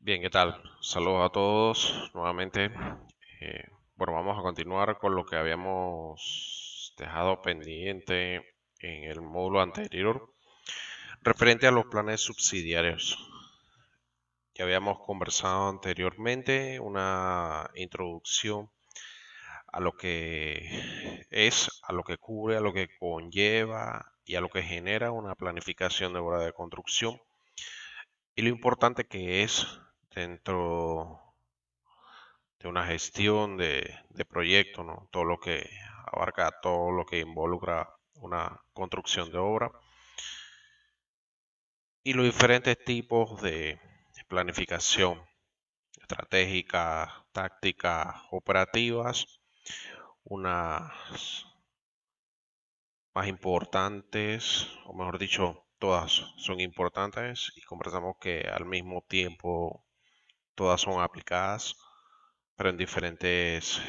Bien, ¿qué tal? Saludos a todos nuevamente. Eh, bueno, vamos a continuar con lo que habíamos dejado pendiente en el módulo anterior, referente a los planes subsidiarios. Ya habíamos conversado anteriormente una introducción a lo que es, a lo que cubre, a lo que conlleva y a lo que genera una planificación de obra de construcción y lo importante que es dentro de una gestión de proyecto, ¿no? Todo lo que abarca, todo lo que involucra una construcción de obra y los diferentes tipos de planificación estratégica, tácticas, operativas, unas más importantes, o mejor dicho, todas son importantes y conversamos que al mismo tiempo todas son aplicadas pero en diferentes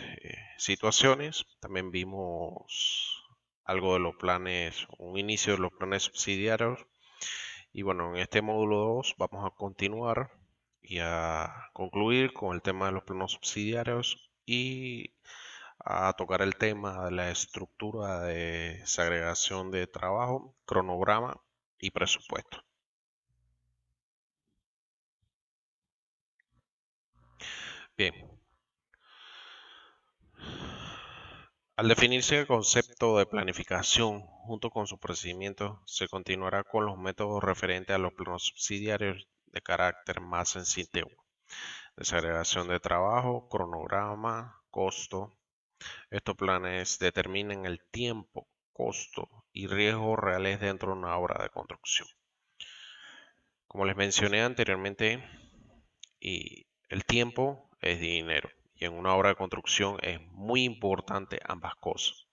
situaciones. También vimos algo de los planes, un inicio de los planes subsidiarios. Y bueno, en este módulo 2 vamos a continuar y a concluir con el tema de los planos subsidiarios y a tocar el tema de la estructura de segregación de trabajo, cronograma y presupuesto. Bien, al definirse el concepto de planificación junto con su procedimiento, se continuará con los métodos referentes a los planos subsidiarios de carácter más sencillo. Desagregación de trabajo, cronograma, costo. Estos planes determinan el tiempo, costo y riesgos reales dentro de una obra de construcción. Como les mencioné anteriormente, y el tiempo es dinero. Y en una obra de construcción es muy importante ambas cosas.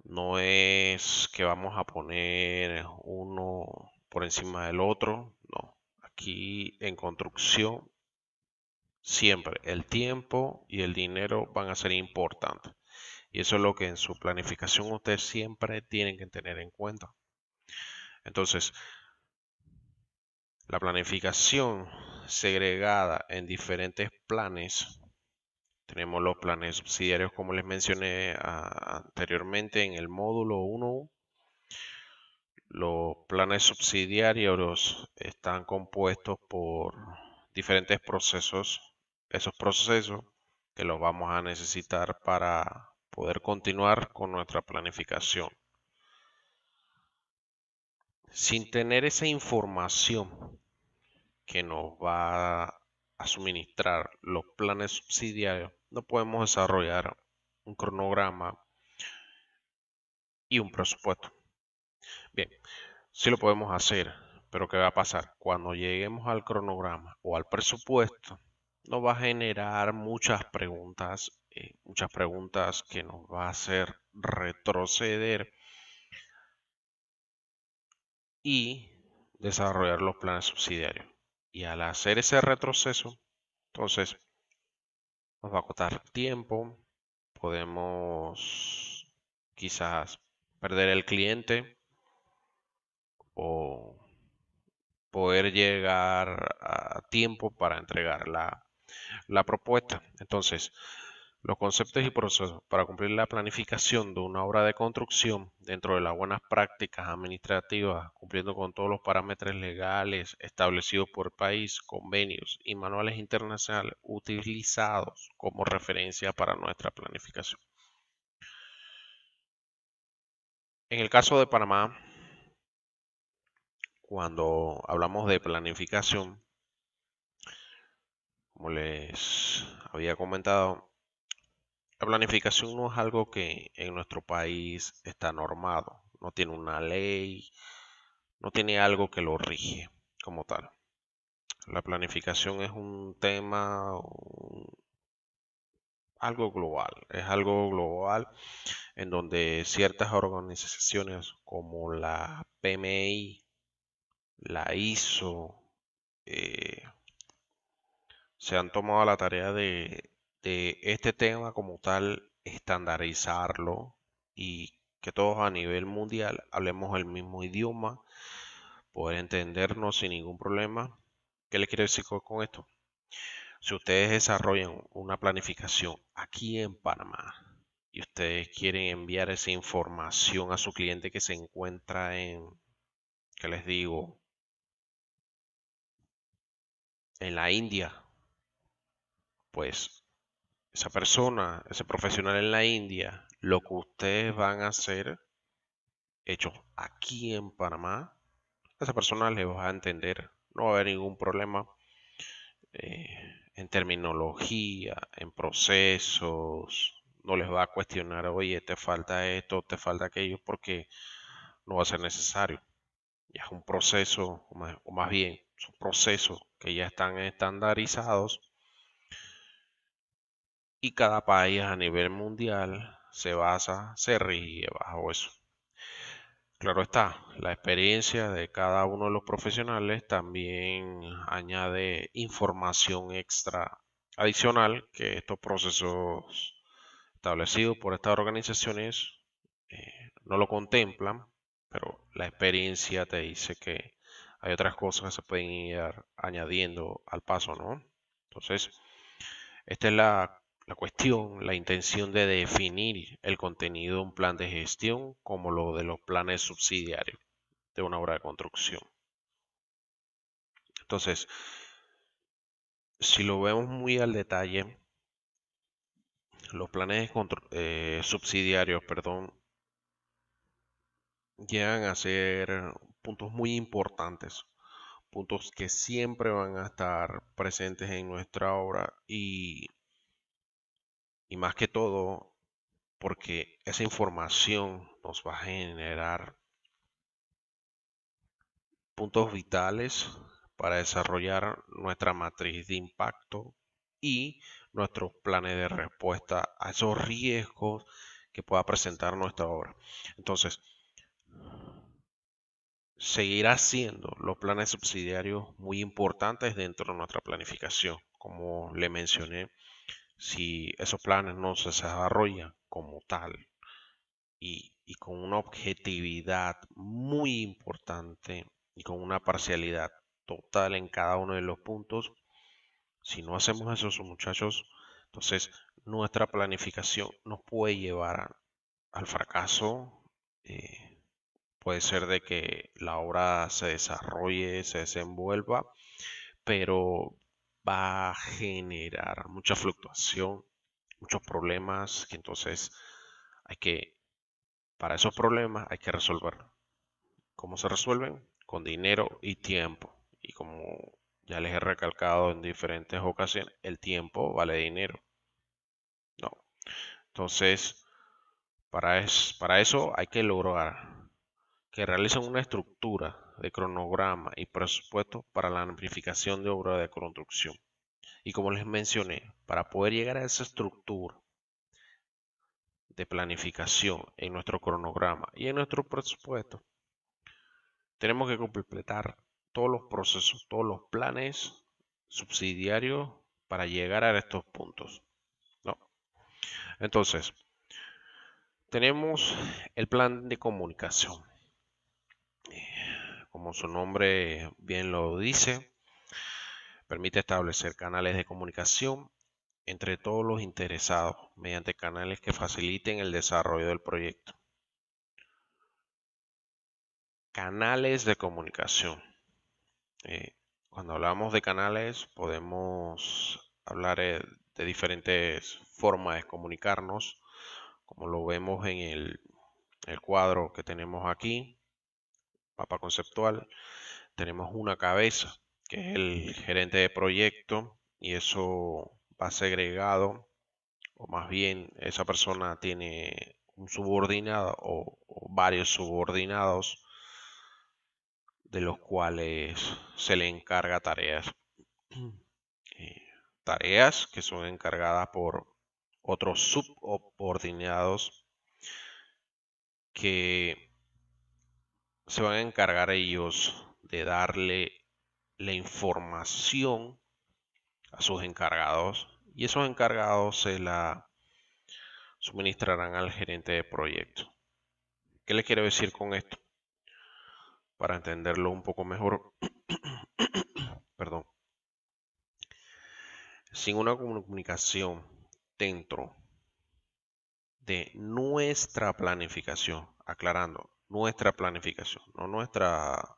No es que vamos a poner uno por encima del otro, no. Aquí en construcción siempre el tiempo y el dinero van a ser importantes. Y eso es lo que en su planificación ustedes siempre tienen que tener en cuenta. Entonces, la planificación segregada en diferentes planes. Tenemos los planes subsidiarios como les mencioné anteriormente en el módulo 1. Los planes subsidiarios están compuestos por diferentes procesos. Esos procesos que los vamos a necesitar para poder continuar con nuestra planificación. Sin tener esa información que nos va a suministrar los planes subsidiarios, no podemos desarrollar un cronograma y un presupuesto. Bien, sí lo podemos hacer, pero ¿qué va a pasar? Cuando lleguemos al cronograma o al presupuesto, nos va a generar muchas preguntas que nos va a hacer retroceder y desarrollar los planes subsidiarios. Y al hacer ese retroceso, entonces nos va a costar tiempo, podemos quizás perder el cliente o poder llegar a tiempo para entregar la propuesta. Entonces, los conceptos y procesos para cumplir la planificación de una obra de construcción dentro de las buenas prácticas administrativas, cumpliendo con todos los parámetros legales establecidos por el país, convenios y manuales internacionales utilizados como referencia para nuestra planificación. En el caso de Panamá, cuando hablamos de planificación, como les había comentado, la planificación no es algo que en nuestro país está normado, no tiene una ley, no tiene algo que lo rige como tal. La planificación es un tema, es algo global en donde ciertas organizaciones como la PMI, la ISO, eh, se han tomado la tarea de este tema como tal, estandarizarlo y que todos a nivel mundial hablemos el mismo idioma, poder entendernos sin ningún problema ¿Qué le quiero decir con esto? Si ustedes desarrollan una planificación aquí en Panamá y ustedes quieren enviar esa información a su cliente que se encuentra en, ¿qué les digo? En la India, pues esa persona, ese profesional en la India, lo que ustedes van a hacer, hecho aquí en Panamá, esa persona les va a entender, no va a haber ningún problema eh, en terminología, en procesos, no les va a cuestionar, oye, te falta esto, te falta aquello, porque no va a ser necesario. Ya es un proceso, o más bien, son procesos que ya están estandarizados y cada país a nivel mundial se rige bajo eso. Claro está, la experiencia de cada uno de los profesionales también añade información extra adicional que estos procesos establecidos por estas organizaciones no lo contemplan, pero la experiencia te dice que hay otras cosas que se pueden ir añadiendo al paso, ¿no? Entonces, esta es la cuestión, la intención de definir el contenido de un plan de gestión como lo de los planes subsidiarios de una obra de construcción. Entonces, si lo vemos muy al detalle, los planes subsidiarios, perdón, llegan a ser puntos muy importantes, puntos que siempre van a estar presentes en nuestra obra y más que todo porque esa información nos va a generar puntos vitales para desarrollar nuestra matriz de impacto y nuestros planes de respuesta a esos riesgos que pueda presentar nuestra obra. Entonces, seguirá siendo los planes subsidiarios muy importantes dentro de nuestra planificación. Como le mencioné, si esos planes no se desarrollan como tal y con una objetividad muy importante y con una parcialidad total en cada uno de los puntos, si no hacemos eso, muchachos, entonces nuestra planificación nos puede llevar al fracaso. Puede ser de que la obra se desarrolle, se desenvuelva, pero va a generar mucha fluctuación, muchos problemas, que entonces hay que, para esos problemas hay que resolver. ¿Cómo se resuelven? Con dinero y tiempo. Y como ya les he recalcado en diferentes ocasiones, el tiempo vale dinero. No. Entonces, para eso hay que lograr que realicen una estructura de cronograma y presupuesto para la amplificación de obra de construcción. Y como les mencioné, para poder llegar a esa estructura de planificación en nuestro cronograma y en nuestro presupuesto, tenemos que completar todos los procesos, todos los planes subsidiarios para llegar a estos puntos, ¿no? Entonces, tenemos el plan de comunicación. Como su nombre bien lo dice, permite establecer canales de comunicación entre todos los interesados mediante canales que faciliten el desarrollo del proyecto. Canales de comunicación. Cuando hablamos de canales podemos hablar de diferentes formas de comunicarnos, como lo vemos en el cuadro que tenemos aquí, mapa conceptual. Tenemos una cabeza, que es el gerente de proyecto, y eso va segregado, o más bien esa persona tiene un subordinado o varios subordinados de los cuales se le encarga tareas. Tareas que son encargadas por otros subordinados que se van a encargar ellos de darle la información a sus encargados y esos encargados se la suministrarán al gerente de proyecto. ¿Qué le quiero decir con esto? Para entenderlo un poco mejor, perdón. Sin una comunicación dentro de nuestra planificación, aclarando, nuestra planificación, no nuestra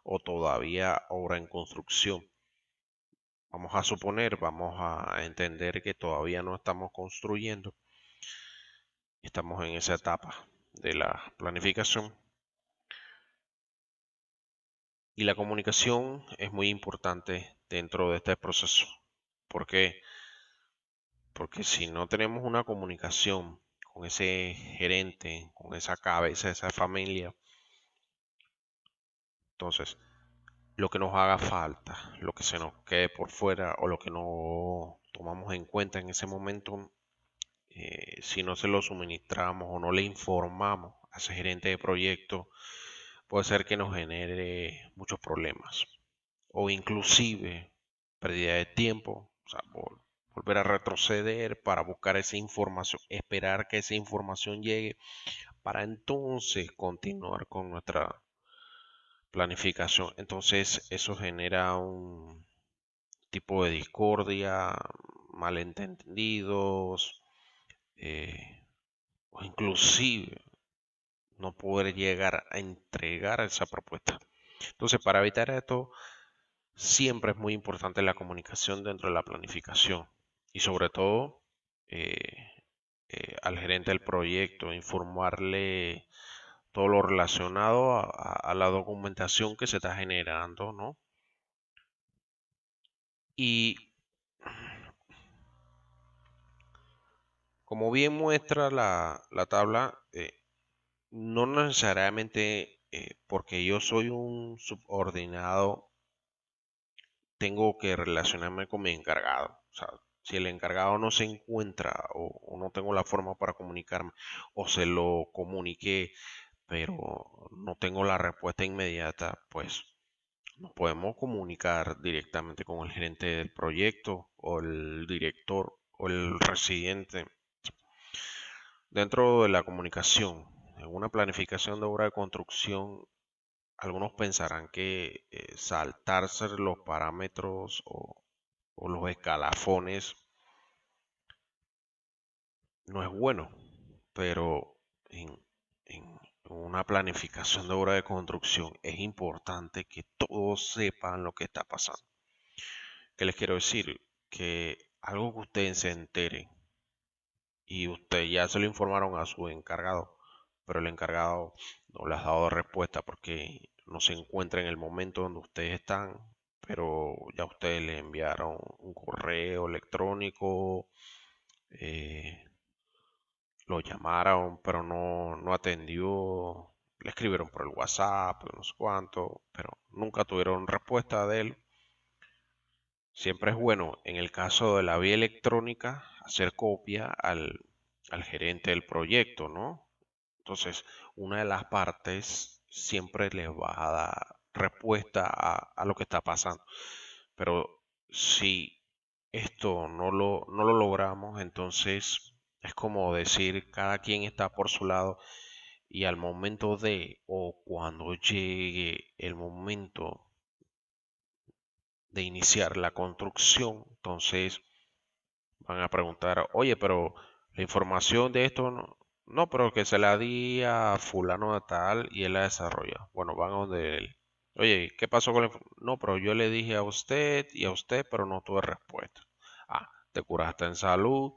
o todavía obra en construcción. Vamos a suponer, vamos a entender que todavía no estamos construyendo, estamos en esa etapa de la planificación y la comunicación es muy importante dentro de este proceso. ¿Por qué? Porque si no tenemos una comunicación con ese gerente, con esa cabeza, esa familia, entonces lo que nos haga falta, lo que se nos quede por fuera o lo que no tomamos en cuenta en ese momento, si no se lo suministramos o no le informamos a ese gerente de proyecto, puede ser que nos genere muchos problemas o inclusive pérdida de tiempo, o sea, volver a retroceder para buscar esa información, esperar que esa información llegue para entonces continuar con nuestra planificación. Entonces eso genera un tipo de discordia, malentendidos, o inclusive no poder llegar a entregar esa propuesta. Entonces, para evitar esto, siempre es muy importante la comunicación dentro de la planificación y sobre todo al gerente del proyecto, informarle todo lo relacionado a la documentación que se está generando, ¿no? Y como bien muestra la tabla, no necesariamente porque yo soy un subordinado tengo que relacionarme con mi encargado. O sea, si el encargado no se encuentra o no tengo la forma para comunicarme o se lo comuniqué, pero no tengo la respuesta inmediata, pues nos podemos comunicar directamente con el gerente del proyecto o el director o el residente. Dentro de la comunicación, en una planificación de obra de construcción, algunos pensarán que saltarse los parámetros o los escalafones no es bueno, pero en una planificación de obra de construcción es importante que todos sepan lo que está pasando. ¿Qué les quiero decir? Que algo que ustedes se enteren y ustedes ya se lo informaron a su encargado, pero el encargado no les ha dado respuesta porque no se encuentra en el momento donde ustedes están, pero ya ustedes le enviaron un correo electrónico, eh, lo llamaron, pero no atendió, le escribieron por el WhatsApp, no sé cuánto, pero nunca tuvieron respuesta de él. Siempre es bueno, en el caso de la vía electrónica, hacer copia al gerente del proyecto, ¿no? Entonces, una de las partes siempre les va a dar respuesta a lo que está pasando. Pero si esto no lo logramos, entonces es como decir, cada quien está por su lado y al momento de o cuando llegue el momento de iniciar la construcción, entonces van a preguntar, oye, pero la información de esto no, pero que se la di a fulano de tal y él la desarrolla. Bueno, van a donde él. Oye, ¿qué pasó con la información? No, pero yo le dije a usted y a usted, pero no tuve respuesta. Ah, te curaste en salud,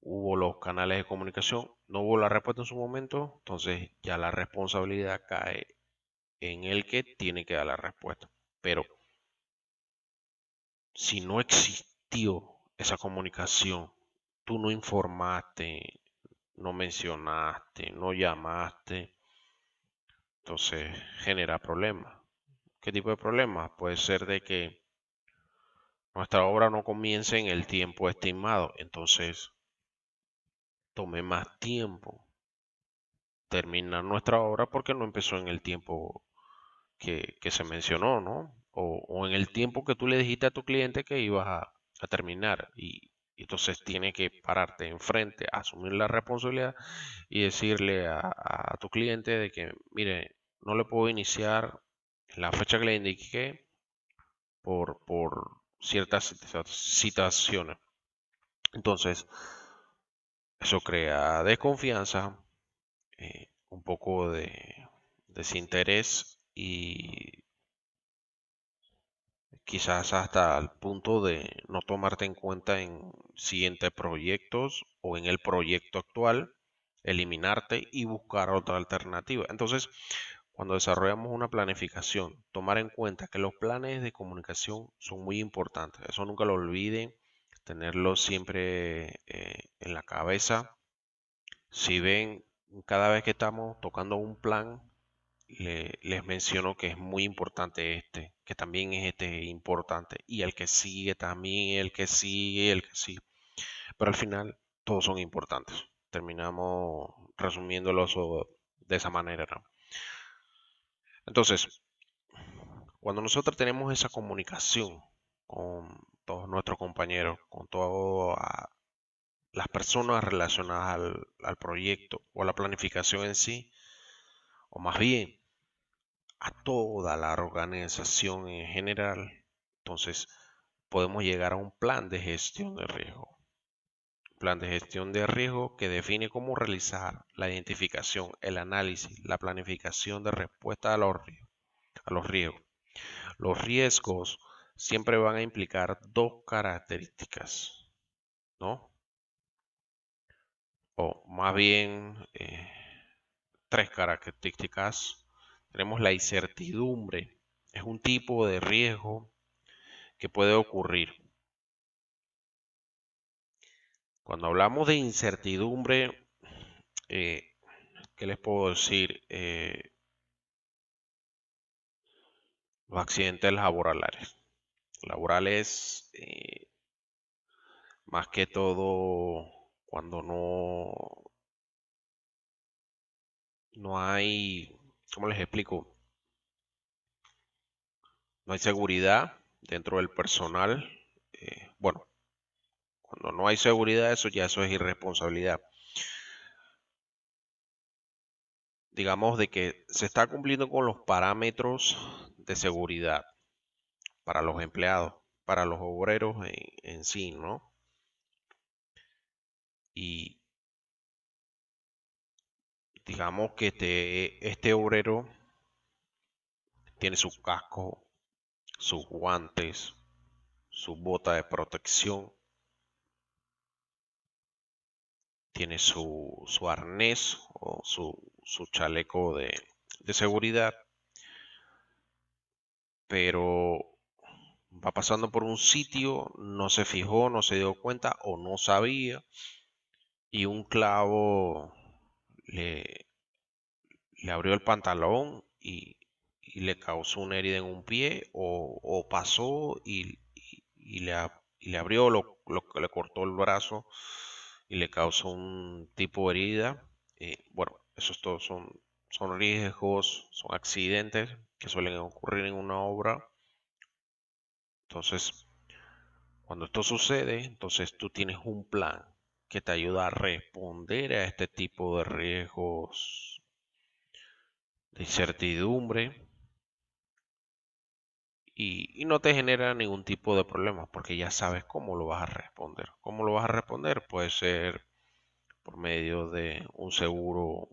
hubo los canales de comunicación, no hubo la respuesta en su momento, entonces ya la responsabilidad cae en el que tiene que dar la respuesta. Pero si no existió esa comunicación, tú no informaste, no mencionaste, no llamaste, entonces genera problemas. ¿Qué tipo de problemas? Puede ser de que nuestra obra no comience en el tiempo estimado, entonces tome más tiempo terminar nuestra obra porque no empezó en el tiempo que se mencionó, ¿no? O en el tiempo que tú le dijiste a tu cliente que ibas a terminar y entonces tiene que pararte enfrente, asumir la responsabilidad y decirle a tu cliente de que, mire, no le puedo iniciar en la fecha que le indiqué ciertas situaciones. Entonces, eso crea desconfianza, un poco de desinterés y quizás hasta el punto de no tomarte en cuenta en siguientes proyectos o en el proyecto actual, eliminarte y buscar otra alternativa. Entonces, cuando desarrollamos una planificación, tomar en cuenta que los planes de comunicación son muy importantes. Eso nunca lo olviden, tenerlo siempre en la cabeza. Si ven, cada vez que estamos tocando un plan, les menciono que es muy importante este, que también es este importante, y el que sigue también, el que sigue, el que sigue. Pero al final todos son importantes. Terminamos resumiéndolo de esa manera, ¿no? Entonces, cuando nosotros tenemos esa comunicación con todos nuestros compañeros, con todas las personas relacionadas al proyecto o a la planificación en sí, o más bien a toda la organización en general, entonces podemos llegar a un plan de gestión de riesgo. Plan de gestión de riesgo que define cómo realizar la identificación, el análisis, la planificación de respuesta a los riesgos. Los riesgos siempre van a implicar dos características, ¿no? O más bien tres características. Tenemos la incertidumbre. Es un tipo de riesgo que puede ocurrir. Cuando hablamos de incertidumbre, eh, ¿qué les puedo decir? Los accidentes laborales. Laborales, más que todo, cuando no hay, ¿cómo les explico? No hay seguridad dentro del personal. Bueno, cuando no hay seguridad, eso es irresponsabilidad. Digamos de que se está cumpliendo con los parámetros de seguridad para los empleados, para los obreros en sí, ¿no? Y digamos que este obrero tiene su casco, sus guantes, su bota de protección, tiene su arnés o su chaleco de seguridad, pero va pasando por un sitio, no se fijó, no se dio cuenta o no sabía, y un clavo le, le abrió el pantalón y le causó una herida en un pie o pasó y le abrió que le cortó el brazo y le causó un tipo de herida. Bueno, esos todos son riesgos, son accidentes que suelen ocurrir en una obra. Entonces, cuando esto sucede, entonces tú tienes un plan que te ayuda a responder a este tipo de riesgos de incertidumbre y no te genera ningún tipo de problema porque ya sabes cómo lo vas a responder. ¿Cómo lo vas a responder? Puede ser por medio de un seguro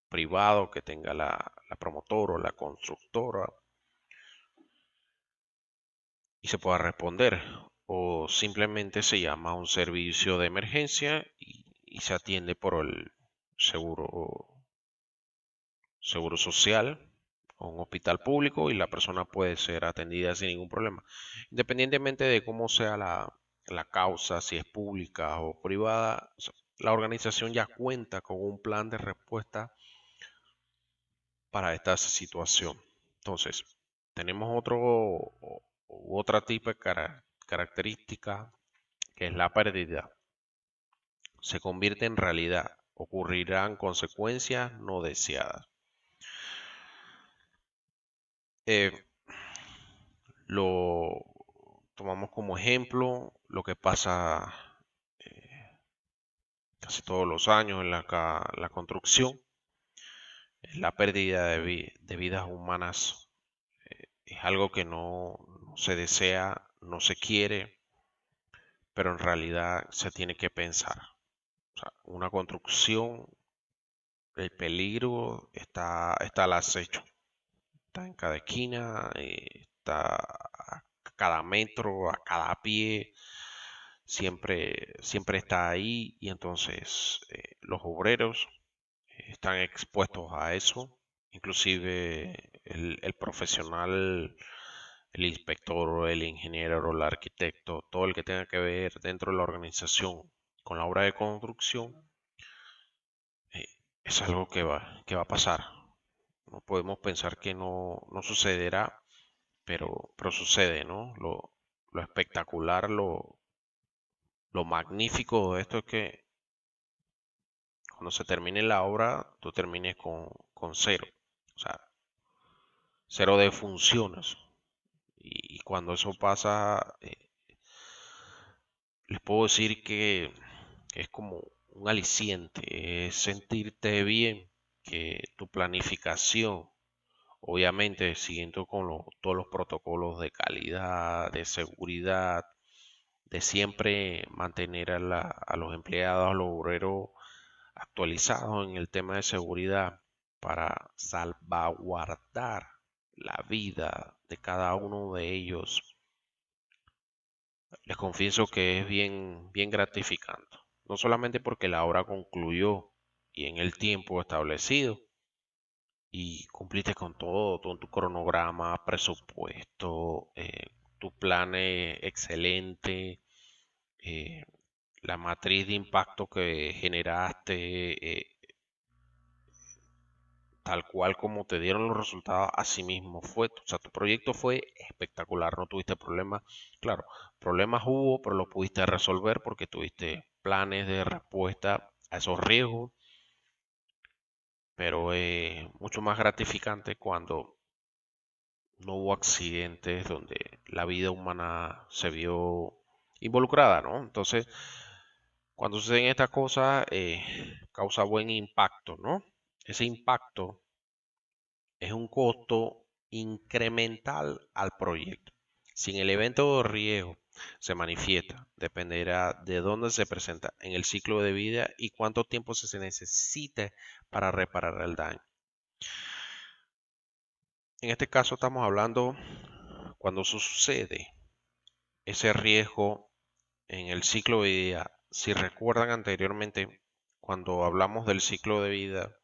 privado que tenga la promotora o la constructora y se pueda responder. O simplemente se llama a un servicio de emergencia y se atiende por el seguro, seguro social o un hospital público y la persona puede ser atendida sin ningún problema. Independientemente de cómo sea la causa, si es pública o privada, la organización ya cuenta con un plan de respuesta para esta situación. Entonces, tenemos otra tipo de característica que es la pérdida. Se convierte en realidad. Ocurrirán consecuencias no deseadas. Eh, lo tomamos como ejemplo lo que pasa casi todos los años en la construcción. La pérdida de vidas humanas es algo que no se desea, no se quiere, pero en realidad se tiene que pensar. O sea, una construcción, el peligro está al acecho, está en cada esquina, está a cada metro, a cada pie, siempre está ahí y entonces los obreros están expuestos a eso, inclusive el profesional, el inspector, el ingeniero, el arquitecto, todo el que tenga que ver dentro de la organización con la obra de construcción, eh, es algo que va a pasar. No podemos pensar que no sucederá, pero sucede, ¿no? Lo espectacular, lo magnífico de esto es que cuando se termine la obra, tú termines con cero. O sea, cero de funciones. Y cuando eso pasa, les puedo decir que es como un aliciente, es sentirte bien, que tu planificación, obviamente siguiendo con todos los protocolos de calidad, de seguridad, de siempre mantener a los empleados, a los obreros actualizados en el tema de seguridad para salvaguardar la vida de cada uno de ellos. Les confieso que es bien gratificante, no solamente porque la obra concluyó y en el tiempo establecido y cumpliste con todo tu cronograma, presupuesto, tu plan excelente, eh, la matriz de impacto que generaste, tal cual como te dieron los resultados, así mismo fue. O sea, tu proyecto fue espectacular, no tuviste problemas. Claro, problemas hubo, pero los pudiste resolver porque tuviste planes de respuesta a esos riesgos. Pero es mucho más gratificante cuando no hubo accidentes donde la vida humana se vio involucrada, ¿no? Entonces, cuando suceden estas cosas, causa buen impacto, ¿no? Ese impacto es un costo incremental al proyecto. Si en el evento de riesgo se manifiesta, dependerá de dónde se presenta en el ciclo de vida y cuánto tiempo se necesite para reparar el daño. En este caso estamos hablando cuando sucede ese riesgo en el ciclo de vida. Si recuerdan anteriormente, cuando hablamos del ciclo de vida,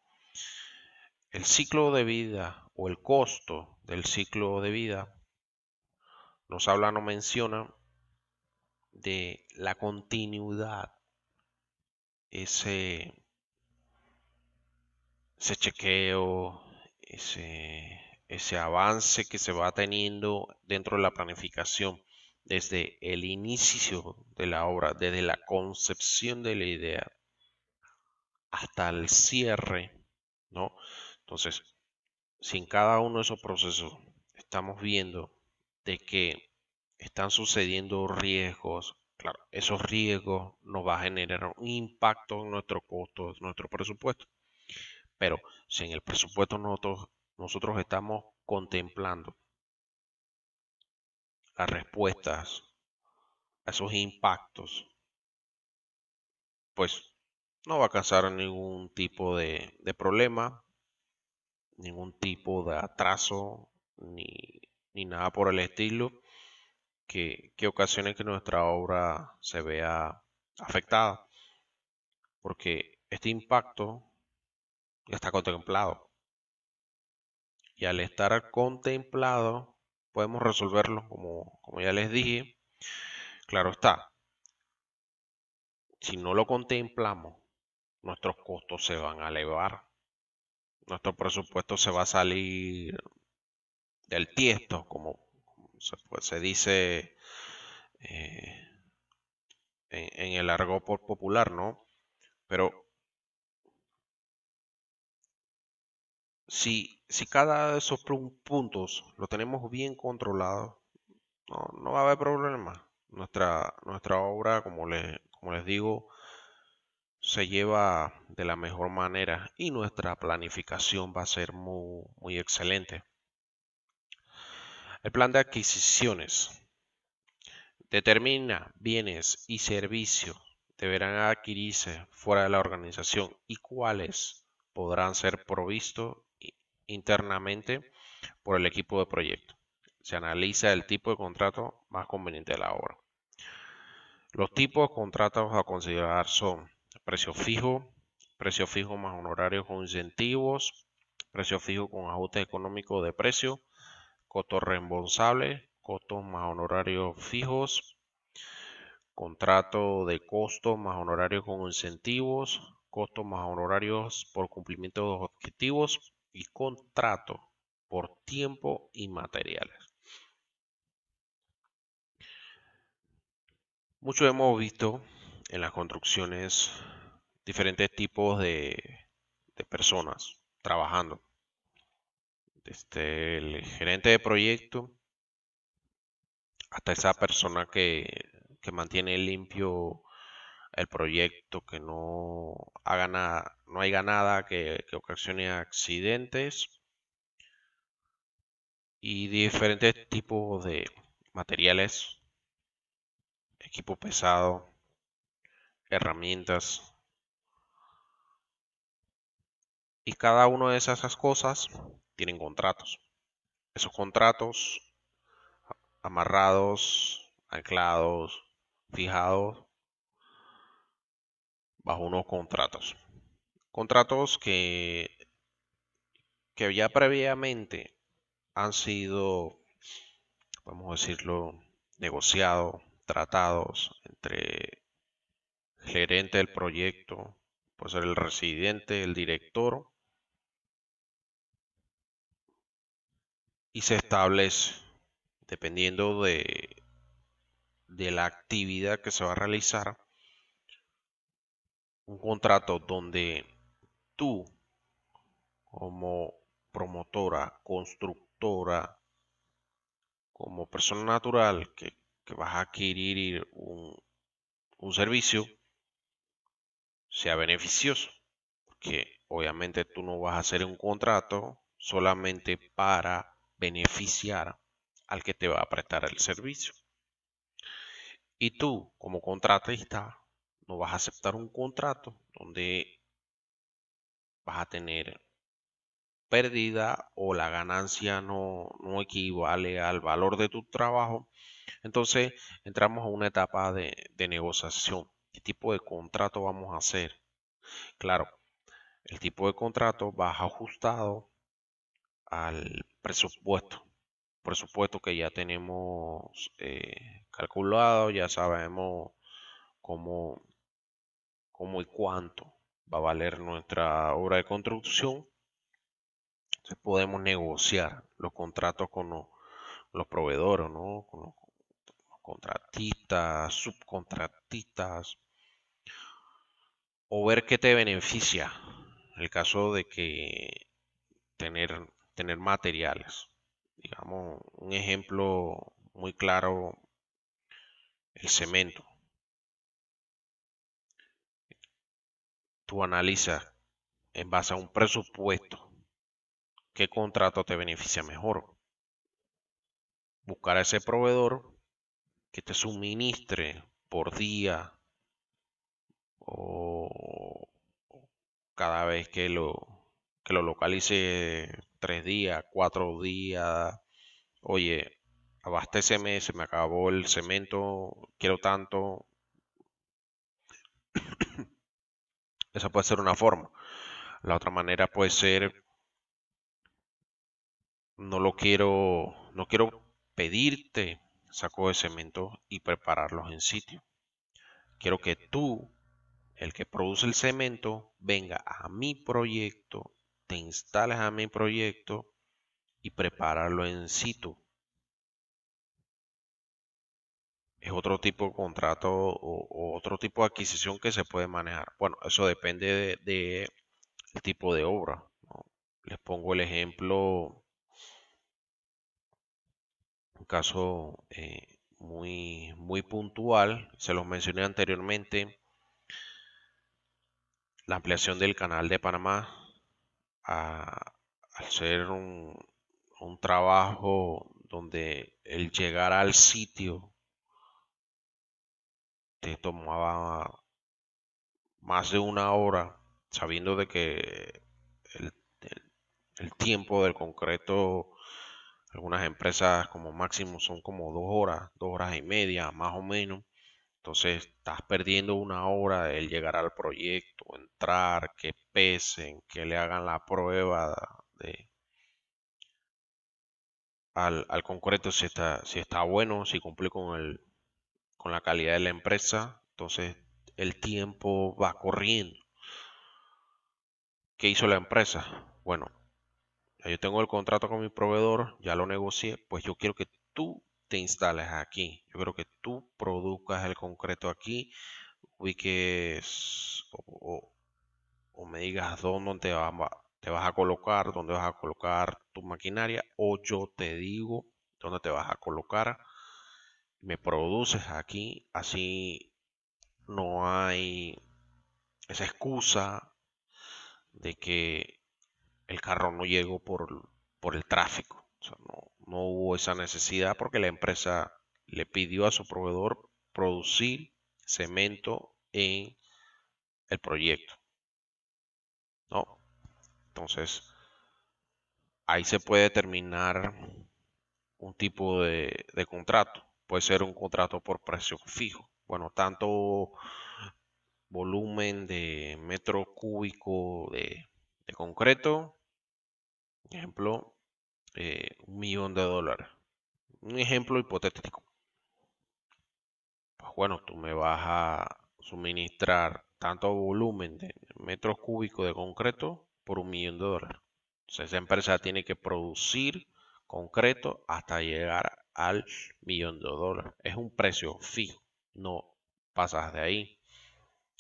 el ciclo de vida o el costo del ciclo de vida nos habla, no menciona de la continuidad, ese, ese chequeo, ese avance que se va teniendo dentro de la planificación desde el inicio de la obra, desde la concepción de la idea hasta el cierre, ¿no? Entonces, si en cada uno de esos procesos estamos viendo de que están sucediendo riesgos, claro, esos riesgos nos va a generar un impacto en nuestro costo, en nuestro presupuesto. Pero si en el presupuesto nosotros estamos contemplando las respuestas a esos impactos, pues no va a causar ningún tipo de problema, ningún tipo de atraso, ni nada por el estilo que ocasione que nuestra obra se vea afectada, porque este impacto ya está contemplado y al estar contemplado podemos resolverlo como ya les dije. Claro está, si no lo contemplamos, nuestros costos se van a elevar, nuestro presupuesto se va a salir del tiesto, como se dice eh, en el argot popular, ¿no? Pero si cada de esos puntos lo tenemos bien controlado, no va a haber problema. Nuestra obra, como les digo, se lleva de la mejor manera y nuestra planificación va a ser muy excelente. El plan de adquisiciones. Determina bienes y servicios deberán adquirirse fuera de la organización y cuáles podrán ser provistos internamente por el equipo de proyecto. Se analiza el tipo de contrato más conveniente de la obra. Los tipos de contratos a considerar son precio fijo más honorarios con incentivos, precio fijo con ajuste económico de precio, costos reembolsables, costos más honorarios fijos, contrato de costos más honorarios con incentivos, costos más honorarios por cumplimiento de los objetivos y contrato por tiempo y materiales. Mucho hemos visto en las construcciones diferentes tipos de personas trabajando. Desde el gerente de proyecto hasta esa persona que mantiene limpio el proyecto, que no haga nada, no haya nada que ocasione accidentes y diferentes tipos de materiales, equipo pesado, herramientas. Y cada una de esas cosas tienen contratos. Esos contratos amarrados, anclados, fijados bajo unos contratos. Contratos que ya previamente han sido, podemos decirlo, negociados, tratados entre el gerente del proyecto, puede ser el residente, el director, y se establece, dependiendo de la actividad que se va a realizar, un contrato donde tú, como promotora, constructora, como persona natural que vas a adquirir un servicio, sea beneficioso. Porque obviamente tú no vas a hacer un contrato solamente para beneficiar al que te va a prestar el servicio. Y tú, como contratista, no vas a aceptar un contrato donde vas a tener pérdida o la ganancia no equivale al valor de tu trabajo. Entonces entramos a una etapa de negociación. ¿Qué tipo de contrato vamos a hacer? Claro, el tipo de contrato va ajustado al presupuesto que ya tenemos calculado, ya sabemos cómo, cómo y cuánto va a valer nuestra obra de construcción. Entonces podemos negociar los contratos con los proveedores, ¿no? Con los contratistas, subcontratistas, o ver qué te beneficia en el caso de que tener materiales. Digamos, un ejemplo muy claro, el cemento. Tú analizas en base a un presupuesto qué contrato te beneficia mejor. Buscar a ese proveedor que te suministre por día o cada vez que lo localice 3 días, 4 días. Oye, abastéceme, se me acabó el cemento, quiero tanto. Esa puede ser una forma. La otra manera puede ser, no quiero pedirte saco de cemento y prepararlos en sitio. Quiero que tú, el que produce el cemento, venga a mi proyecto, te instales a mi proyecto y prepararlo en situ. Es otro tipo de contrato o otro tipo de adquisición que se puede manejar. Bueno, eso depende de el tipo de obra, ¿no? Les pongo el ejemplo, un caso muy puntual, se los mencioné anteriormente, la ampliación del canal de Panamá al ser un trabajo donde el llegar al sitio te tomaba más de una hora, sabiendo de que el, el- el tiempo del concreto, algunas empresas como máximo son como 2 horas, 2 horas y media, más o menos. Entonces estás perdiendo una hora el llegar al proyecto, entrar, que pesen, que le hagan la prueba de, al concreto si está bueno, si cumple con la calidad de la empresa. Entonces el tiempo va corriendo. ¿Qué hizo la empresa? Bueno, ya yo tengo el contrato con mi proveedor, ya lo negocié, pues yo quiero que tú te instales aquí. Yo quiero que tú produzcas el concreto aquí, ubiques o me digas dónde te vas a colocar, dónde vas a colocar tu maquinaria, o yo te digo dónde te vas a colocar. Me produces aquí, así no hay esa excusa de que el carro no llegó por el tráfico. O sea, no hubo esa necesidad porque la empresa le pidió a su proveedor producir cemento en el proyecto, ¿no? Entonces, ahí se puede terminar un tipo de contrato. Puede ser un contrato por precio fijo. Bueno, tanto volumen de metro cúbico de concreto, ejemplo, $1.000.000. Un ejemplo hipotético. Pues bueno, tú me vas a suministrar tanto volumen de metros cúbicos de concreto por $1.000.000. Entonces esa empresa tiene que producir concreto hasta llegar al $1.000.000. Es un precio fijo, no pasas de ahí.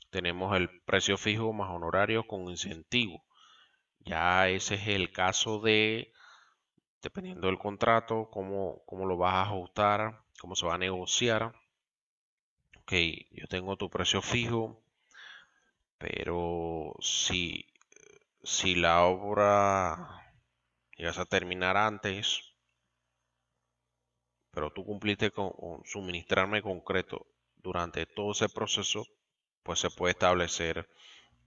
Tenemos el precio fijo más honorario con incentivo. Ya ese es el caso de, dependiendo del contrato, cómo lo vas a ajustar, cómo se va a negociar. Ok, yo tengo tu precio fijo, pero si la obra llegas a terminar antes, pero tú cumpliste con suministrarme concreto durante todo ese proceso, pues se puede establecer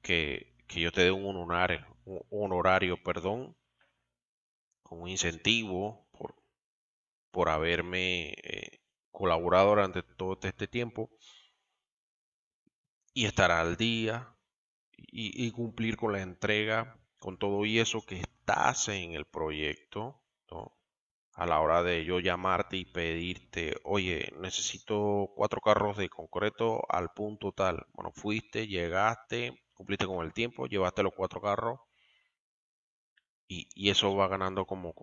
que yo te dé un honorario, perdón, con un incentivo por haberme colaborado durante todo este tiempo y estar al día y cumplir con la entrega, con todo y eso que estás en el proyecto, ¿no? A la hora de yo llamarte y pedirte, oye, necesito 4 carros de concreto al punto tal. Bueno, fuiste, llegaste, cumpliste con el tiempo, llevaste los 4 carros y eso va ganando como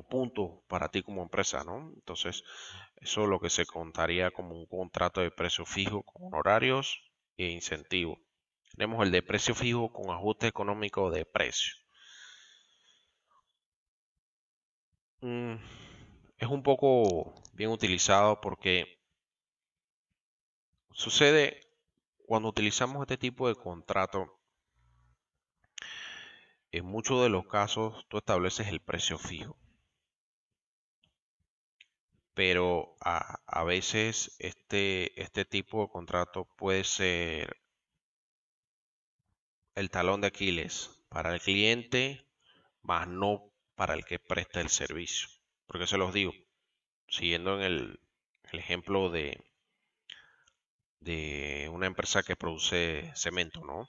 puntos para ti como empresa, ¿no? Entonces, eso es lo que se contaría como un contrato de precio fijo con horarios e incentivos. Tenemos el de precio fijo con ajuste económico de precio. Mm, es un poco bien utilizado porque sucede cuando utilizamos este tipo de contrato, en muchos de los casos tú estableces el precio fijo, pero a veces este tipo de contrato puede ser el talón de Aquiles para el cliente, más no para el que presta el servicio. Porque se los digo, siguiendo en el ejemplo de una empresa que produce cemento, ¿no?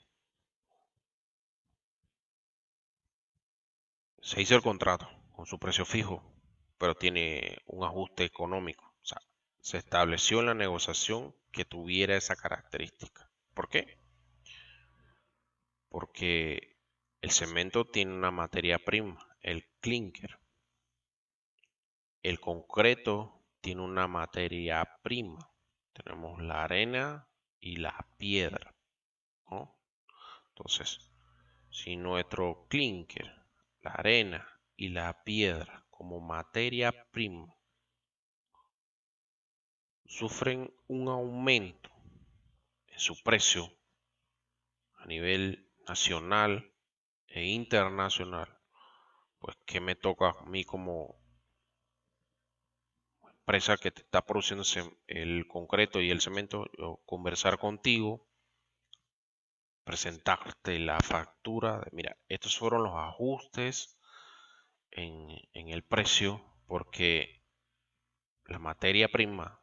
Se hizo el contrato con su precio fijo, pero tiene un ajuste económico. O sea, se estableció en la negociación que tuviera esa característica. ¿Por qué? Porque el cemento tiene una materia prima, el clinker. El concreto tiene una materia prima. Tenemos la arena y la piedra, ¿no? Entonces, si nuestro clinker, la arena y la piedra como materia prima sufren un aumento en su precio a nivel nacional e internacional, pues ¿qué me toca a mí como empresa que te está produciendo el concreto y el cemento, yo conversar contigo, presentarte la factura, mira, estos fueron los ajustes en el precio porque la materia prima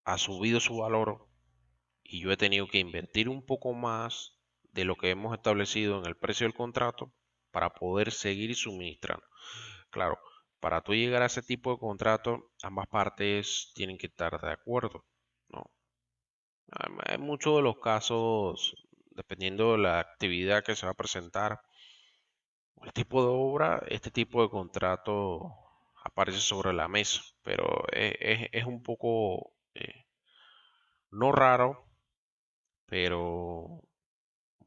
ha subido su valor y yo he tenido que invertir un poco más de lo que hemos establecido en el precio del contrato para poder seguir suministrando. Claro, para tú llegar a ese tipo de contrato, ambas partes tienen que estar de acuerdo, ¿no? En muchos de los casos, dependiendo de la actividad que se va a presentar, o el tipo de obra, este tipo de contrato aparece sobre la mesa, pero es un poco, no raro, pero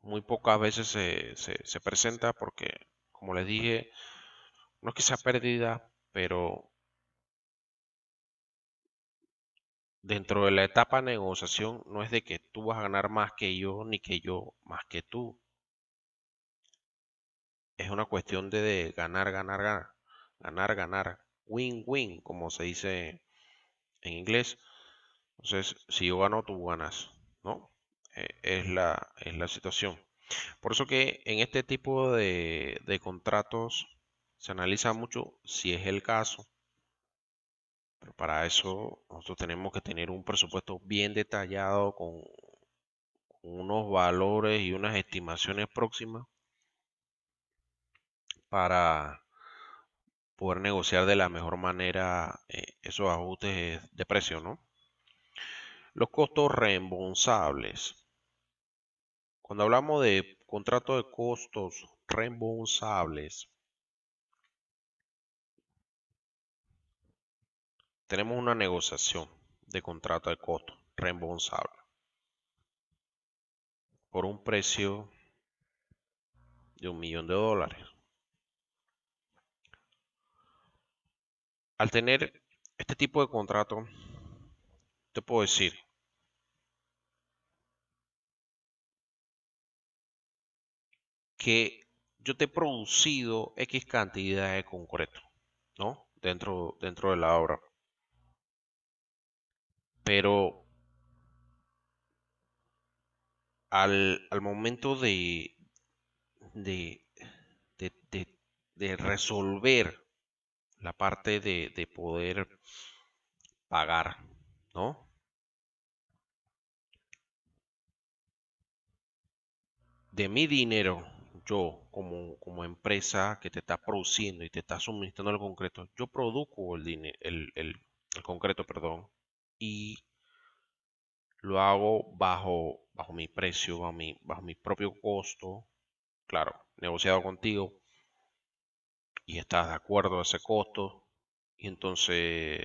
muy pocas veces se presenta porque, como les dije, no es que sea pérdida, pero dentro de la etapa de negociación no es de que tú vas a ganar más que yo ni que yo más que tú. Es una cuestión de ganar, ganar, ganar, ganar, ganar, win-win, como se dice en inglés. Entonces, si yo gano, tú ganas, ¿no? Es la situación. Por eso que en este tipo de contratos se analiza mucho si es el caso. Pero para eso nosotros tenemos que tener un presupuesto bien detallado con unos valores y unas estimaciones próximas para poder negociar de la mejor manera esos ajustes de precio, ¿no? Los costos reembolsables. Cuando hablamos de contrato de costos reembolsables, tenemos una negociación de contrato de costos reembolsable por un precio de $1.000.000. Al tener este tipo de contrato, te puedo decir que yo te he producido X cantidad de concreto, ¿no? Dentro de la obra. Pero al momento de, de, de- de resolver la parte de poder pagar, ¿no? De mi dinero, yo como empresa que te está produciendo y te está suministrando el concreto, yo produzco el concreto, perdón, y lo hago bajo mi precio, bajo mi propio costo, claro, negociado contigo y estás de acuerdo a ese costo. Y entonces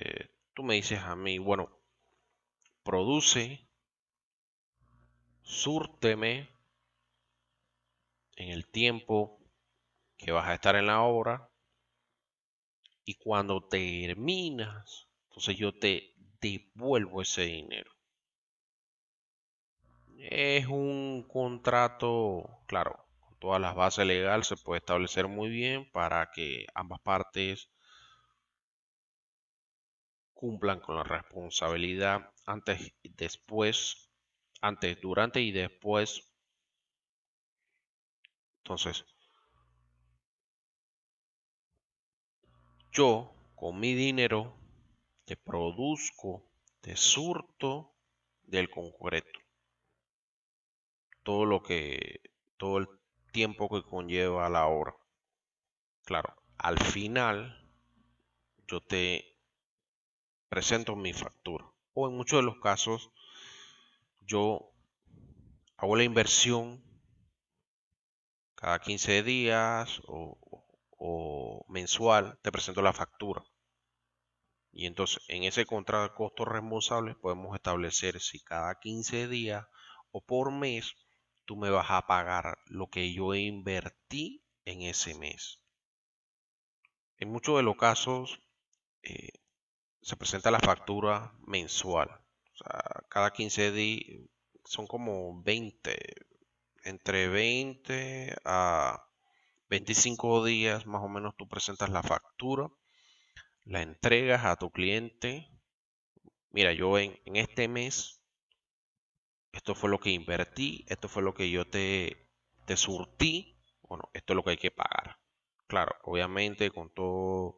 tú me dices a mí, bueno, produce, súrteme en el tiempo que vas a estar en la obra y cuando terminas, entonces yo te devuelvo ese dinero. Es un contrato, claro, con todas las bases legales se puede establecer muy bien para que ambas partes cumplan con la responsabilidad antes y después, antes, durante y después. Entonces, yo con mi dinero te produzco, te surto del concreto, todo lo que, todo el tiempo que conlleva la obra. Claro, al final yo te presento mi factura. O en muchos de los casos yo hago la inversión cada 15 días o mensual, te presento la factura. Y entonces en ese contrato de costos reembolsables podemos establecer si cada 15 días o por mes tú me vas a pagar lo que yo invertí en ese mes. En muchos de los casos eh, se presenta la factura mensual. O sea, cada 15 días son como 20, entre 20 a 25 días más o menos tú presentas la factura la entregas a tu cliente. Mira, yo en este mes, esto fue lo que invertí, esto fue lo que yo te surtí. Bueno, esto es lo que hay que pagar. Claro, obviamente con todos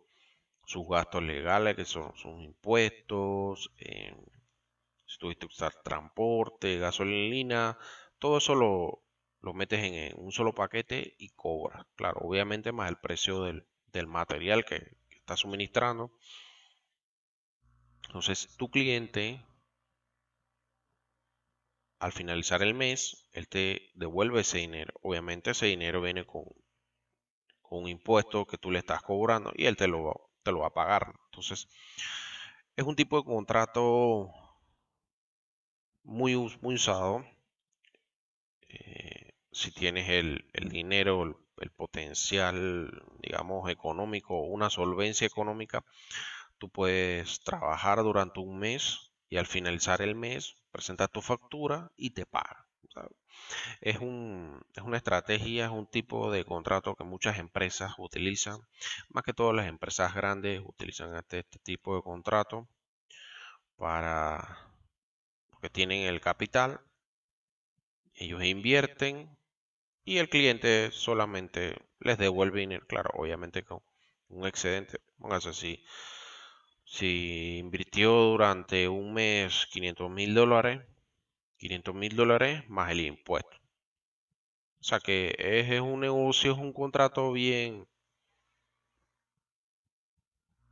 sus gastos legales, que son sus impuestos, si tuviste que usar transporte, gasolina, todo eso lo metes en un solo paquete y cobras. Claro, obviamente más el precio del material que está suministrando. Entonces, tu cliente, al finalizar el mes, él te devuelve ese dinero. Obviamente ese dinero viene con un impuesto que tú le estás cobrando y él te lo va a pagar. Entonces, es un tipo de contrato muy usado. Si tienes el dinero, el potencial, digamos, económico, una solvencia económica, tú puedes trabajar durante un mes y al finalizar el mes presentas tu factura y te pagan. O sea, es una estrategia, es un tipo de contrato que muchas empresas utilizan, más que todas las empresas grandes utilizan este tipo de contrato porque tienen el capital, ellos invierten y el cliente solamente les devuelve dinero, claro, obviamente con un excedente. Póngase así, si invirtió durante un mes $500,000 más el impuesto. O sea que es un negocio, es un contrato bien,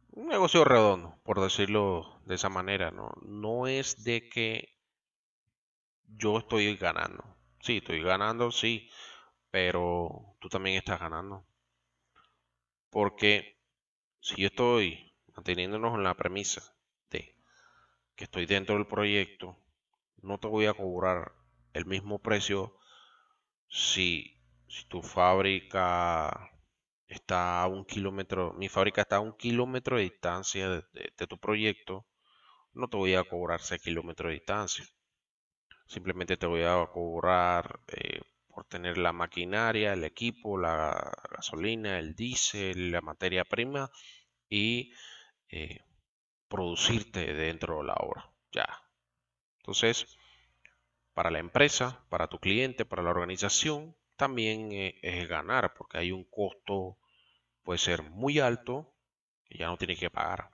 un negocio redondo, por decirlo de esa manera, ¿no? No es de que yo estoy ganando. Sí, estoy ganando, sí, pero tú también estás ganando. Porque si yo estoy manteniéndonos en la premisa de que estoy dentro del proyecto, no te voy a cobrar el mismo precio si tu fábrica está a 1 kilómetro, mi fábrica está a 1 kilómetro de distancia de tu proyecto, no te voy a cobrar 6 kilómetros de distancia. Simplemente te voy a cobrar por tener la maquinaria, el equipo, la gasolina, el diésel, la materia prima y eh, producirte dentro de la obra. Ya. Entonces, para la empresa, para tu cliente, para la organización, también es ganar porque hay un costo, puede ser muy alto, que ya no tienes que pagar,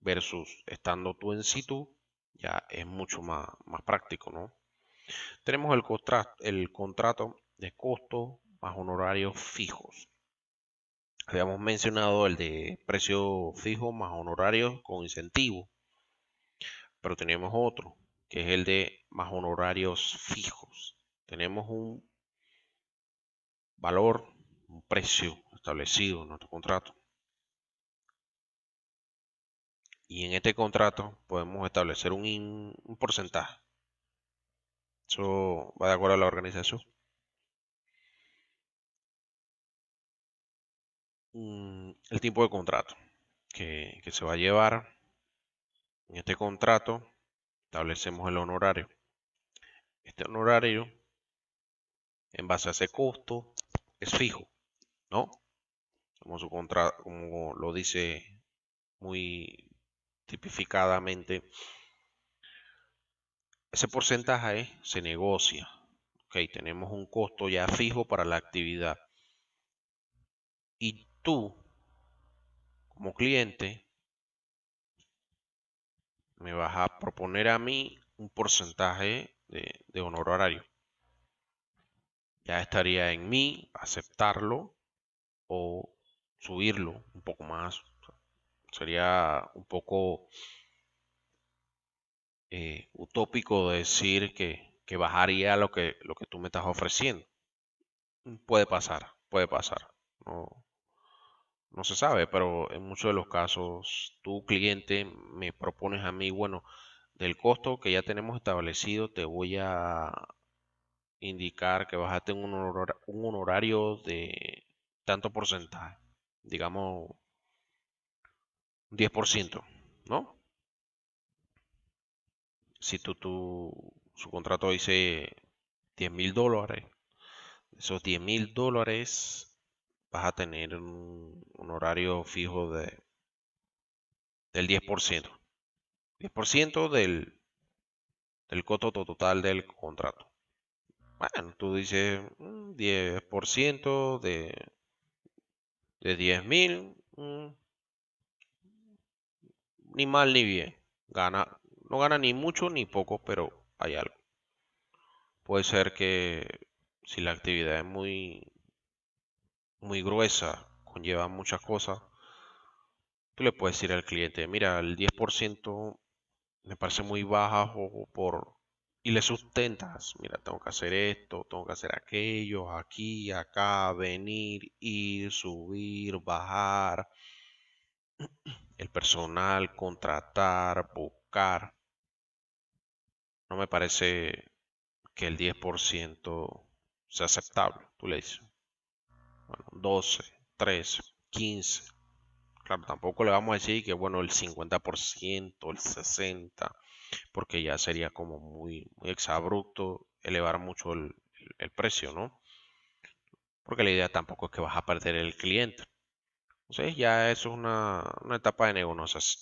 versus estando tú en situ, ya es mucho más práctico, ¿no? Tenemos el contrato de costo más honorarios fijos. Habíamos mencionado el de precio fijo más honorarios con incentivo, pero tenemos otro, que es el de más honorarios fijos. Tenemos un valor, un precio establecido en nuestro contrato. Y en este contrato podemos establecer un porcentaje. Eso va de acuerdo a la organización. El tipo de contrato que se va a llevar. En este contrato establecemos el honorario. Este honorario, en base a ese costo, es fijo, ¿no? Como lo dice muy tipificadamente, ese porcentaje se negocia. Ok, tenemos un costo ya fijo para la actividad. Y tú, como cliente, me vas a proponer a mí un porcentaje de honorario. Ya estaría en mí aceptarlo o subirlo un poco más. Sería un poco utópico decir que bajaría lo que tú me estás ofreciendo. Puede pasar, puede pasar. No, no se sabe, pero en muchos de los casos, tu cliente me propones a mí, bueno, del costo que ya tenemos establecido, te voy a indicar que vas a tener un honorario de tanto porcentaje, digamos un 10%, ¿no? Si su contrato dice $10,000, esos $10,000 vas a tener un horario fijo del 10%. 10% del costo total del contrato. Bueno, tú dices 10% de 10.000, ni mal ni bien. No gana ni mucho ni poco, pero hay algo. Puede ser que si la actividad es muy gruesa, conlleva muchas cosas, tú le puedes decir al cliente, mira, el 10% me parece muy baja y le sustentas, mira, tengo que hacer esto, tengo que hacer aquello, aquí, acá, venir, ir, subir, bajar, el personal, contratar, buscar. No me parece que el 10% sea aceptable. Tú le dices, bueno, 12, 13, 15. Claro, tampoco le vamos a decir que, bueno, el 50%, el 60%, porque ya sería como muy exabrupto elevar mucho el precio, ¿no? Porque la idea tampoco es que vas a perder el cliente. Entonces ya eso es una etapa de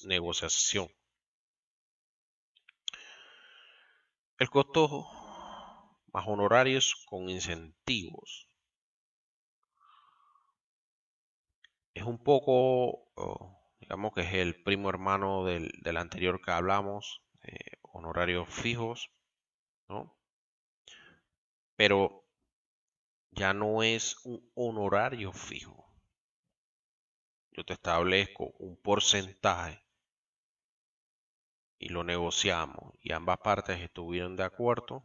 negociación. El costo más honorarios con incentivos. Es un poco, digamos que es el primo hermano del anterior que hablamos, honorarios fijos, ¿no? Pero ya no es un honorario fijo. Yo te establezco un porcentaje y lo negociamos y ambas partes estuvieron de acuerdo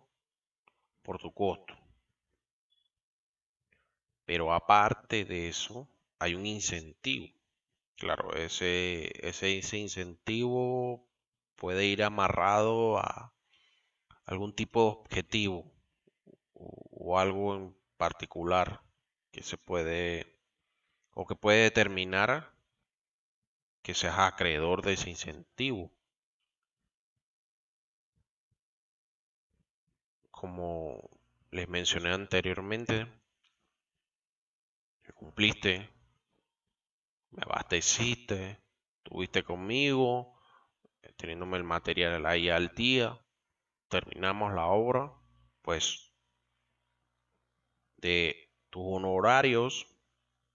por tu costo. Pero aparte de eso, hay un incentivo. Claro, ese incentivo puede ir amarrado a algún tipo de objetivo o algo en particular que se puede o que puede determinar que seas acreedor de ese incentivo. Como les mencioné anteriormente, que cumpliste, me abasteciste, estuviste conmigo, teniéndome el material ahí al día, terminamos la obra, pues de tus honorarios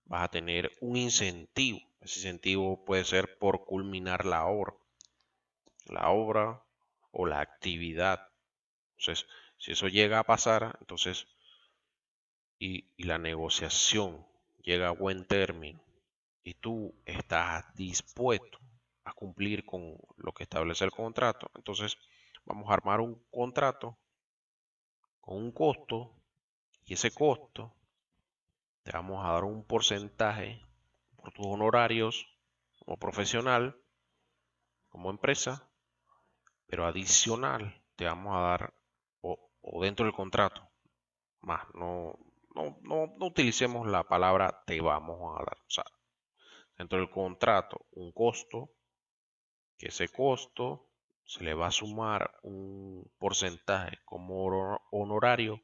vas a tener un incentivo. Ese incentivo puede ser por culminar la obra o la actividad. Entonces, si eso llega a pasar, entonces, y la negociación llega a buen término y tú estás dispuesto a cumplir con lo que establece el contrato, entonces vamos a armar un contrato con un costo y ese costo te vamos a dar un porcentaje por tus honorarios como profesional, como empresa, pero adicional te vamos a dar o dentro del contrato, más no utilicemos la palabra te vamos a dar, o sea, dentro del contrato un costo, que ese costo se le va a sumar un porcentaje como honorario,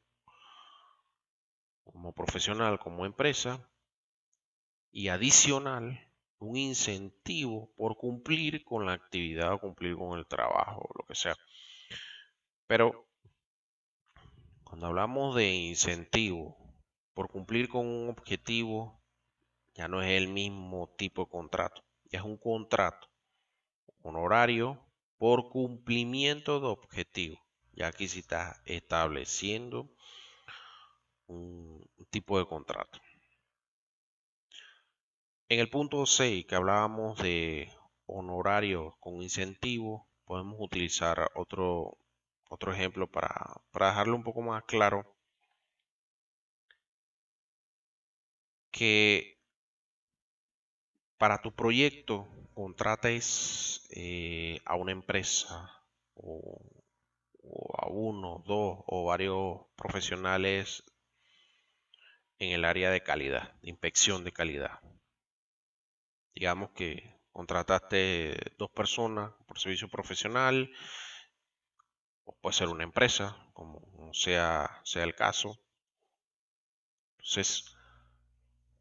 como profesional, como empresa, y adicional un incentivo por cumplir con la actividad o cumplir con el trabajo, lo que sea. Pero cuando hablamos de incentivo por cumplir con un objetivo, ya no es el mismo tipo de contrato, ya es un contrato honorario por cumplimiento de objetivo. Ya aquí se está estableciendo un tipo de contrato. En el punto 6 que hablábamos de honorarios con incentivo, podemos utilizar otro ejemplo para dejarlo un poco más claro que para tu proyecto contrates a una empresa o, o a uno, dos o varios profesionales en el área de calidad, de inspección de calidad. Digamos que contrataste dos personas por servicio profesional, o puede ser una empresa, como sea el caso. Entonces,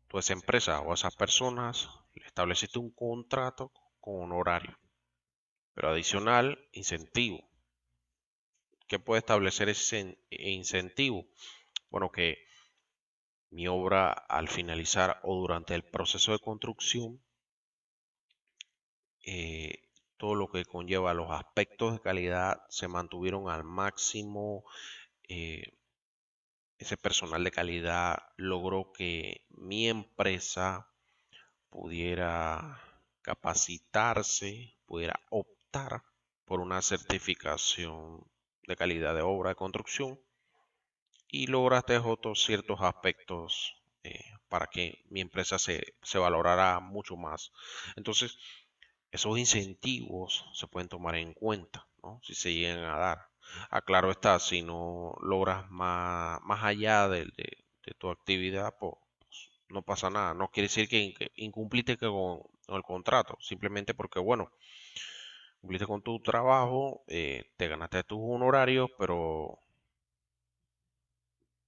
tú a esa empresa o a esas personas le estableciste un contrato con honorario. Pero adicional, incentivo. ¿Qué puede establecer ese incentivo? Bueno, que mi obra al finalizar o durante el proceso de construcción, todo lo que conlleva los aspectos de calidad se mantuvieron al máximo. Ese personal de calidad logró que mi empresa pudiera capacitarse, pudiera optar por una certificación de calidad de obra de construcción y lograste otros ciertos aspectos para que mi empresa se valorara mucho más. Entonces, esos incentivos se pueden tomar en cuenta, ¿no? Si se llegan a dar. Claro está, si no logras más allá de tu actividad, pues no pasa nada. No quiere decir que incumpliste con el contrato, simplemente porque, bueno, cumpliste con tu trabajo, te ganaste tus honorarios, pero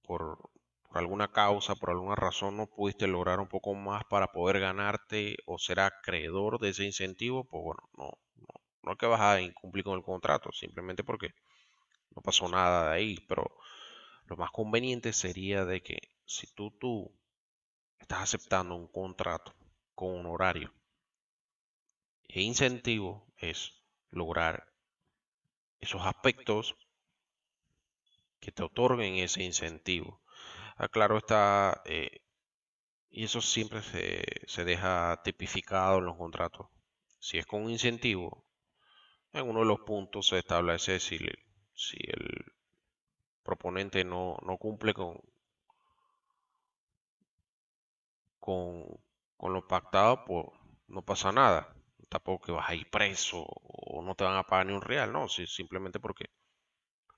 por alguna causa, por alguna razón, no pudiste lograr un poco más para poder ganarte o ser acreedor de ese incentivo, pues bueno, no es que vas a incumplir con el contrato, simplemente porque no pasó nada de ahí, pero lo más conveniente sería de que si tú estás aceptando un contrato con un horario e incentivo es lograr esos aspectos que te otorguen ese incentivo. Claro está, y eso siempre se deja tipificado en los contratos. Si es con un incentivo, en uno de los puntos se establece si el proponente no cumple con, con lo pactado, pues no pasa nada. Tampoco que vas a ir preso o no te van a pagar ni un real, no, simplemente porque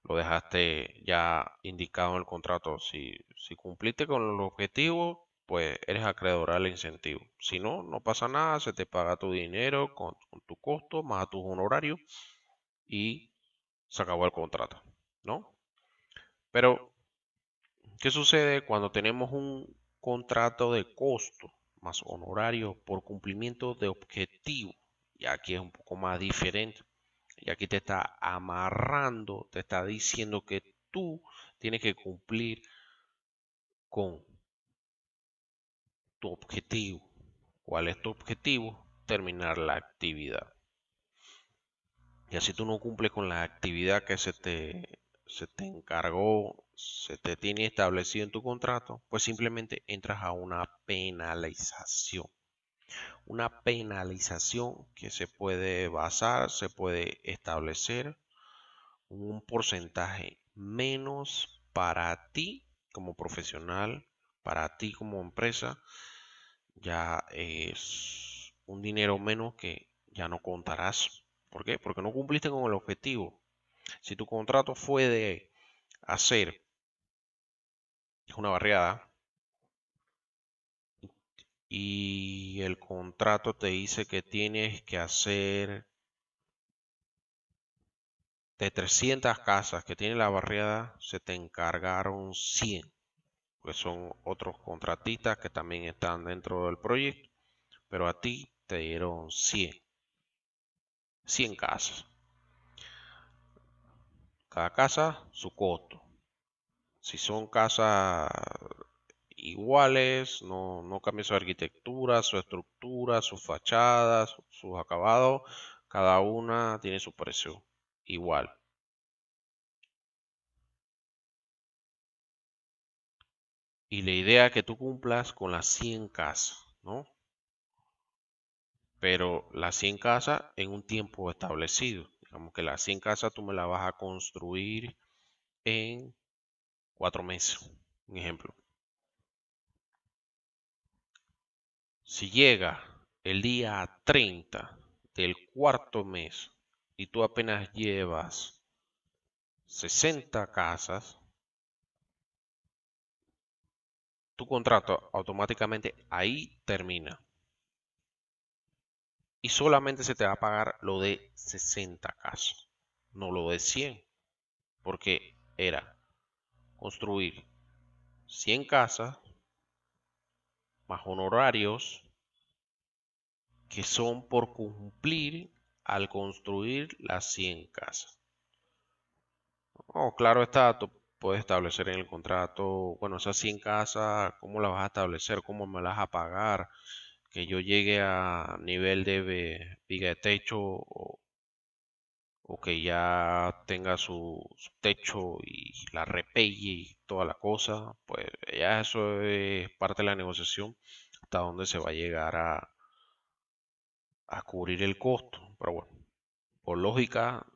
lo dejaste ya indicado en el contrato. Si cumpliste con el objetivo, pues eres acreedor al incentivo. Si no, no pasa nada, se te paga tu dinero con tu costo más a tus honorarios y se acabó el contrato, ¿no? Pero ¿qué sucede cuando tenemos un contrato de costo más honorario por cumplimiento de objetivo? Y aquí es un poco más diferente. Y aquí te está amarrando, te está diciendo que tú tienes que cumplir con tu objetivo. ¿Cuál es tu objetivo? Terminar la actividad. Y así tú no cumples con la actividad que se te encargó, se te tiene establecido en tu contrato, pues simplemente entras a una penalización. Una penalización que se puede basar, se puede establecer un porcentaje menos para ti como profesional, para ti como empresa, ya es un dinero menos que ya no contarás. ¿Por qué? Porque no cumpliste con el objetivo. Si tu contrato fue de hacer una barriada y el contrato te dice que tienes que hacer de 300 casas que tiene la barriada, se te encargaron 100, pues son otros contratistas que también están dentro del proyecto, pero a ti te dieron 100 casas. Cada casa su costo. Si son casas iguales, no cambia su arquitectura, su estructura, sus fachadas, sus acabados, cada una tiene su precio igual. Y la idea es que tú cumplas con las 100 casas, ¿no? Pero las 100 casas en un tiempo establecido. Digamos que las 100 casas tú me las vas a construir en 4 meses. Un ejemplo. Si llega el día 30 del cuarto mes y tú apenas llevas 60 casas, tu contrato automáticamente ahí termina. Y solamente se te va a pagar lo de 60 casas, no lo de 100. Porque era construir 100 casas más honorarios que son por cumplir al construir las 100 casas. Oh, claro está, tú puedes establecer en el contrato, bueno, esas 100 casas, ¿cómo las vas a establecer? ¿Cómo me las vas a pagar? Que yo llegue a nivel de viga de techo o que ya tenga su techo y la repelle y toda la cosa, pues ya eso es parte de la negociación hasta dónde se va a llegar a cubrir el costo. Pero bueno, por lógica,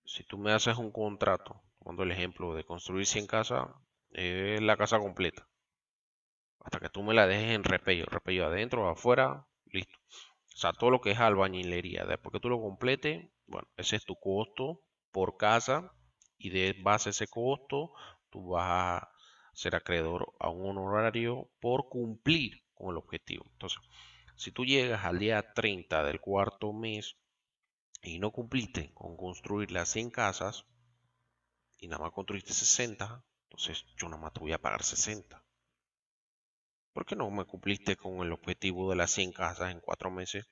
si tú me haces un contrato, tomando el ejemplo de construir 100 casas, es la casa completa. Hasta que tú me la dejes en repello, repello adentro, afuera, listo. O sea, todo lo que es albañilería. Después que tú lo completes, bueno, ese es tu costo por casa y de base a ese costo, tú vas a ser acreedor a un honorario por cumplir con el objetivo. Entonces, si tú llegas al día 30 del cuarto mes y no cumpliste con construir las 100 casas y nada más construiste 60, entonces yo nada más te voy a pagar 60. ¿Por qué no me cumpliste con el objetivo de las 100 casas en 4 meses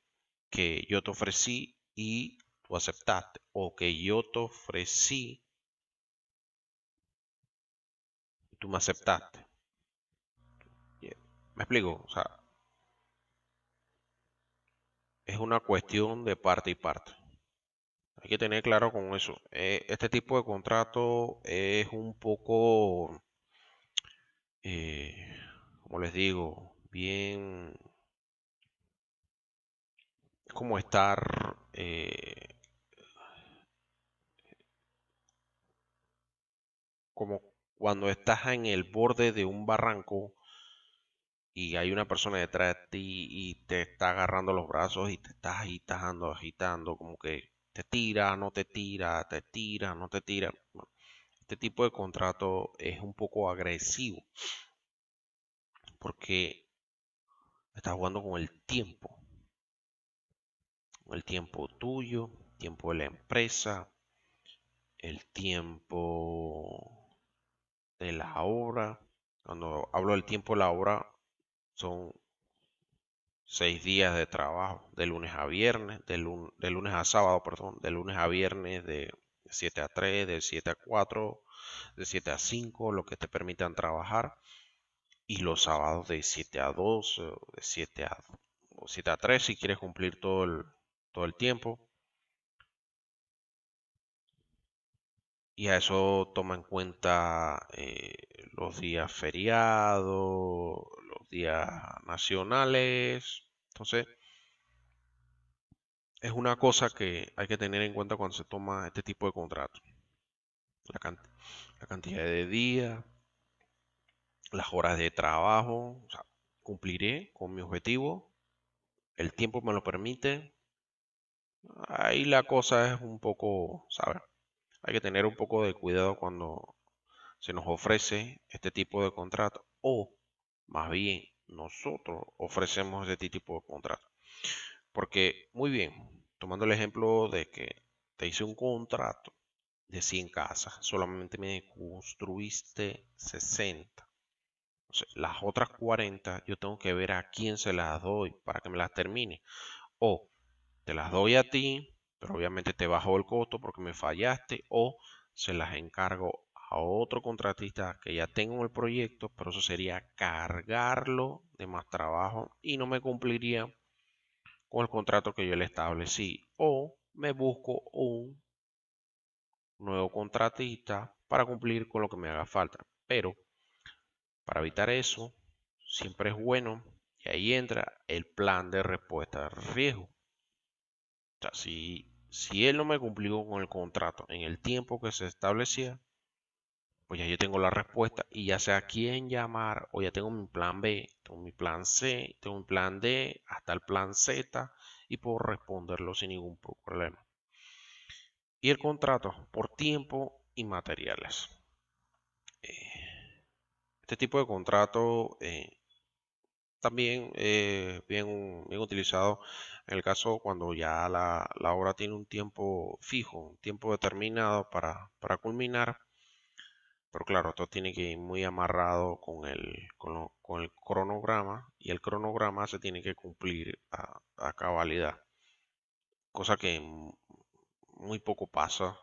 que yo te ofrecí y tú aceptaste? O que yo te ofrecí y tú me aceptaste. ¿Me explico? O sea, es una cuestión de parte y parte. Hay que tener claro con eso. Este tipo de contrato es un poco, eh, como les digo, bien como estar como cuando estás en el borde de un barranco y hay una persona detrás de ti y te está agarrando los brazos y te estás agitando, agitando, como que te tira, no te tira, te tira, no te tira. Bueno, este tipo de contrato es un poco agresivo porque estás jugando con el tiempo tuyo, tiempo de la empresa, el tiempo de la obra. Cuando hablo del tiempo de la obra, son 6 días de trabajo, de lunes a viernes, de lunes a sábado, perdón, de lunes a viernes de 7 a 3, de 7 a 4, de 7 a 5, lo que te permitan trabajar, y los sábados de 7 a 2, de 7 a 3 si quieres cumplir todo el tiempo. Y a eso toma en cuenta los días feriados, los días nacionales. Entonces, es una cosa que hay que tener en cuenta cuando se toma este tipo de contrato. La, can- la cantidad de días, las horas de trabajo, o sea, cumpliré con mi objetivo, el tiempo me lo permite. Ahí la cosa es un poco, ¿sabes? Hay que tener un poco de cuidado cuando se nos ofrece este tipo de contrato o más bien nosotros ofrecemos este tipo de contrato. Porque, muy bien, tomando el ejemplo de que te hice un contrato de 100 casas, solamente me construiste 60. O sea, las otras 40 yo tengo que ver a quién se las doy para que me las termine. O te las doy a ti, pero obviamente te bajo el costo porque me fallaste. O se las encargo a otro contratista que ya tengo el proyecto, pero eso sería cargarlo de más trabajo y no me cumpliría con el contrato que yo le establecí. O me busco un nuevo contratista para cumplir con lo que me haga falta. Pero para evitar eso, siempre es bueno, y ahí entra el plan de respuesta de riesgo. O sea, si él no me cumplió con el contrato en el tiempo que se establecía, pues ya yo tengo la respuesta y ya sé a quién llamar, o ya tengo mi plan B, tengo mi plan C, tengo mi plan D, hasta el plan Z, y puedo responderlo sin ningún problema. Y el contrato por tiempo y materiales. Este tipo de contrato también bien utilizado en el caso cuando ya la obra tiene un tiempo fijo, un tiempo determinado para culminar. Pero claro, esto tiene que ir muy amarrado con el cronograma y el cronograma se tiene que cumplir a cabalidad. Cosa que muy poco pasa.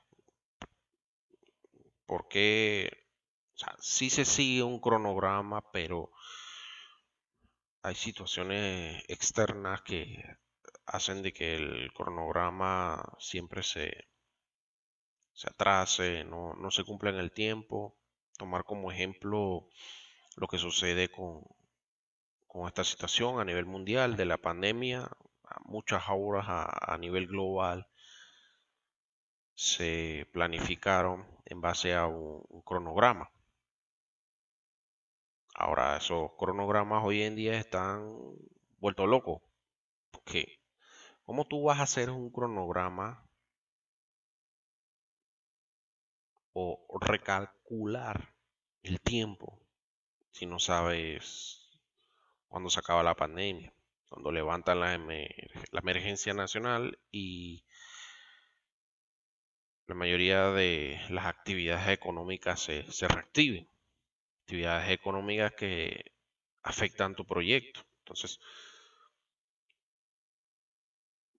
Porque, o sea, sí se sigue un cronograma, pero hay situaciones externas que hacen de que el cronograma siempre se atrase, no se cumpla en el tiempo. Tomar como ejemplo lo que sucede con esta situación a nivel mundial de la pandemia, a muchas obras a nivel global se planificaron en base a un cronograma. Ahora, esos cronogramas hoy en día están vueltos locos. Porque, ¿cómo tú vas a hacer un cronograma o recalcular el tiempo si no sabes cuándo se acaba la pandemia? Cuando levantan la emergencia nacional y la mayoría de las actividades económicas se reactiven. Actividades económicas que afectan tu proyecto. Entonces,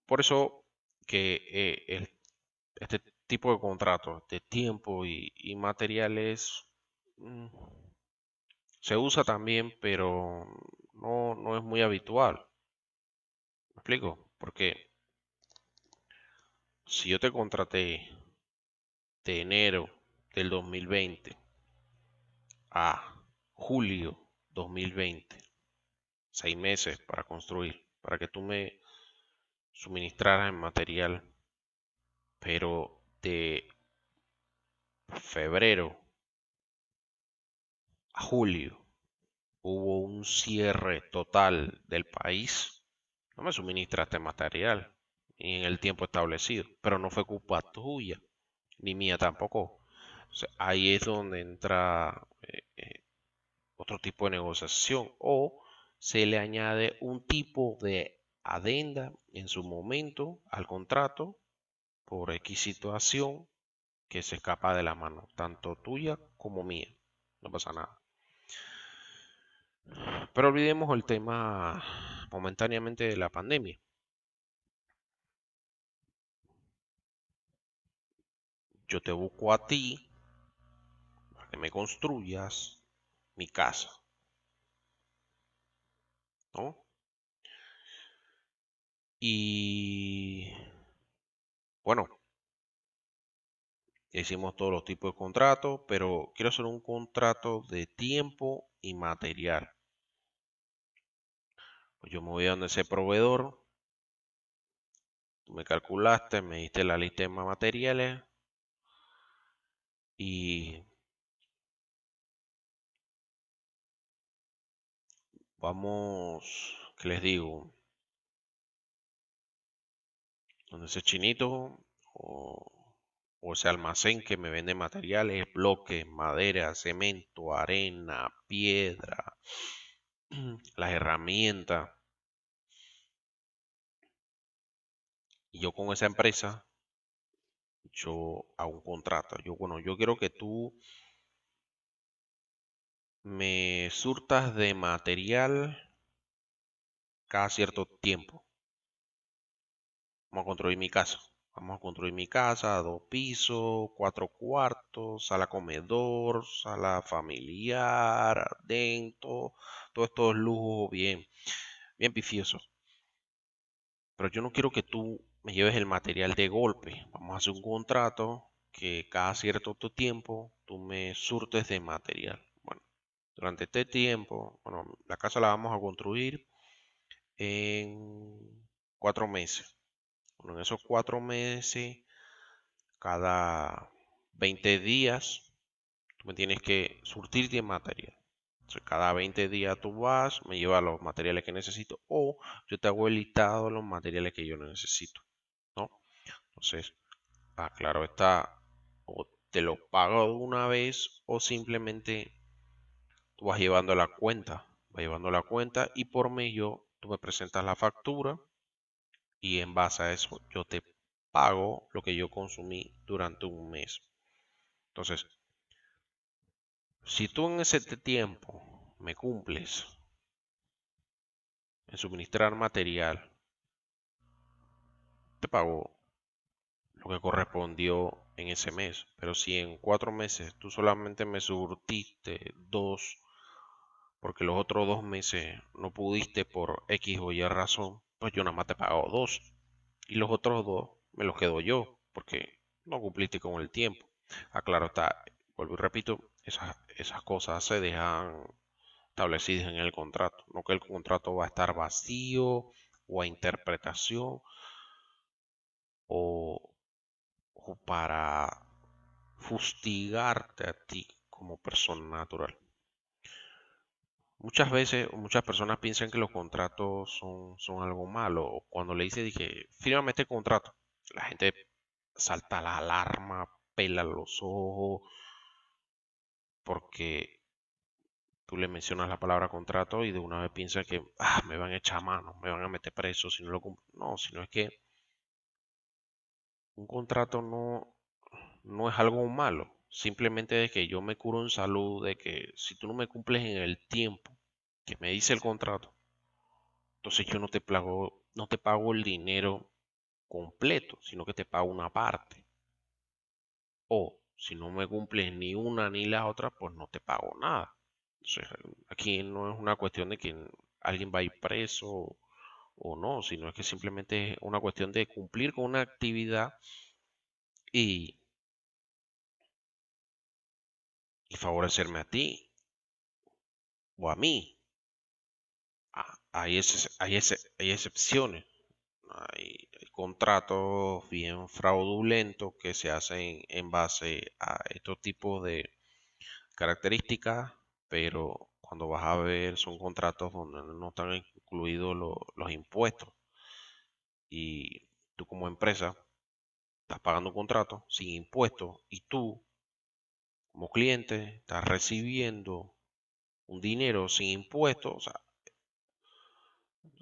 por eso que este tipo de contratos de tiempo y materiales mm, se usa también, pero no es muy habitual. ¿Me explico? Porque si yo te contraté de enero del 2020 a julio 2020, 6 meses para construir, para que tú me suministraras el material, pero de febrero a julio hubo un cierre total del país, no me suministraste material ni en el tiempo establecido, pero no fue culpa tuya, ni mía tampoco. Entonces, ahí es donde entra otro tipo de negociación o se le añade un tipo de adenda en su momento al contrato por X situación que se escapa de la mano, tanto tuya como mía. No pasa nada. Pero olvidemos el tema momentáneamente de la pandemia. Yo te busco a ti para que me construyas mi casa, ¿no? Y bueno, ya hicimos todos los tipos de contratos, pero quiero hacer un contrato de tiempo y material. Pues yo me voy a donde ese proveedor, tú me calculaste, me diste la lista de materiales y vamos, ¿qué les digo? Donde ese chinito o ese almacén que me vende materiales, bloques, madera, cemento, arena, piedra, las herramientas. Y yo con esa empresa, yo hago un contrato. Bueno, yo quiero que tú me surtas de material cada cierto tiempo. Vamos a construir mi casa. Vamos a construir mi casa, 2 pisos, 4 cuartos, sala comedor, sala familiar, dentro, todos estos lujos bien, bien pifiosos. Pero yo no quiero que tú me lleves el material de golpe. Vamos a hacer un contrato que cada cierto tiempo tú me surtes de material. Bueno, durante este tiempo, bueno, la casa la vamos a construir en 4 meses. Bueno, en esos 4 meses, cada 20 días, tú me tienes que surtir de material. Entonces, cada 20 días tú vas, me llevas los materiales que necesito o yo te hago el listado de los materiales que yo necesito, ¿no? Entonces, claro está, o te lo pago de una vez o simplemente tú vas llevando la cuenta y por medio tú me presentas la factura y en base a eso yo te pago lo que yo consumí durante un mes. Entonces, si tú en ese tiempo me cumples en suministrar material, te pago lo que correspondió en ese mes. Pero si en 4 meses tú solamente me surtiste 2, porque los otros 2 meses no pudiste por X o Y razón, pues yo nada más te pago 2. Y los otros 2 me los quedo yo, porque no cumpliste con el tiempo. Ah, claro está, vuelvo y repito, esas cosas se dejan establecidas en el contrato. No que el contrato va a estar vacío o a interpretación o, o para fustigarte a ti como persona natural. Muchas veces, muchas personas piensan que los contratos son algo malo. O cuando le dice, dije, fírmame este contrato, la gente salta la alarma, pela los ojos, porque tú le mencionas la palabra contrato y de una vez piensa que me van a echar mano, me van a meter preso si no lo cumplo. No, sino es que un contrato no es algo malo. Simplemente de que yo me curo en salud, de que si tú no me cumples en el tiempo que me dice el contrato, entonces yo no te pago el dinero completo, sino que te pago una parte. O si no me cumples ni una ni la otra, pues no te pago nada. Entonces, aquí no es una cuestión de que alguien va a ir preso o no, sino es que simplemente es una cuestión de cumplir con una actividad y, y favorecerme a ti o a mí. Hay excepciones. Hay contratos bien fraudulentos que se hacen en base a estos tipos de características, pero cuando vas a ver son contratos donde no están incluidos los impuestos y tú como empresa estás pagando un contrato sin impuestos y tú como cliente estás recibiendo un dinero sin impuestos. O sea,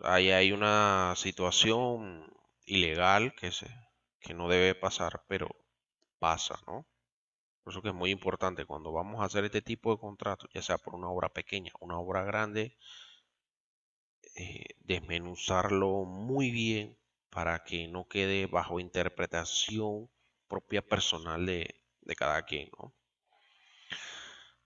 ahí hay una situación ilegal que no debe pasar, pero pasa, ¿no? Por eso que es muy importante cuando vamos a hacer este tipo de contratos, ya sea por una obra pequeña, una obra grande, desmenuzarlo muy bien para que no quede bajo interpretación propia personal de cada quien, ¿no?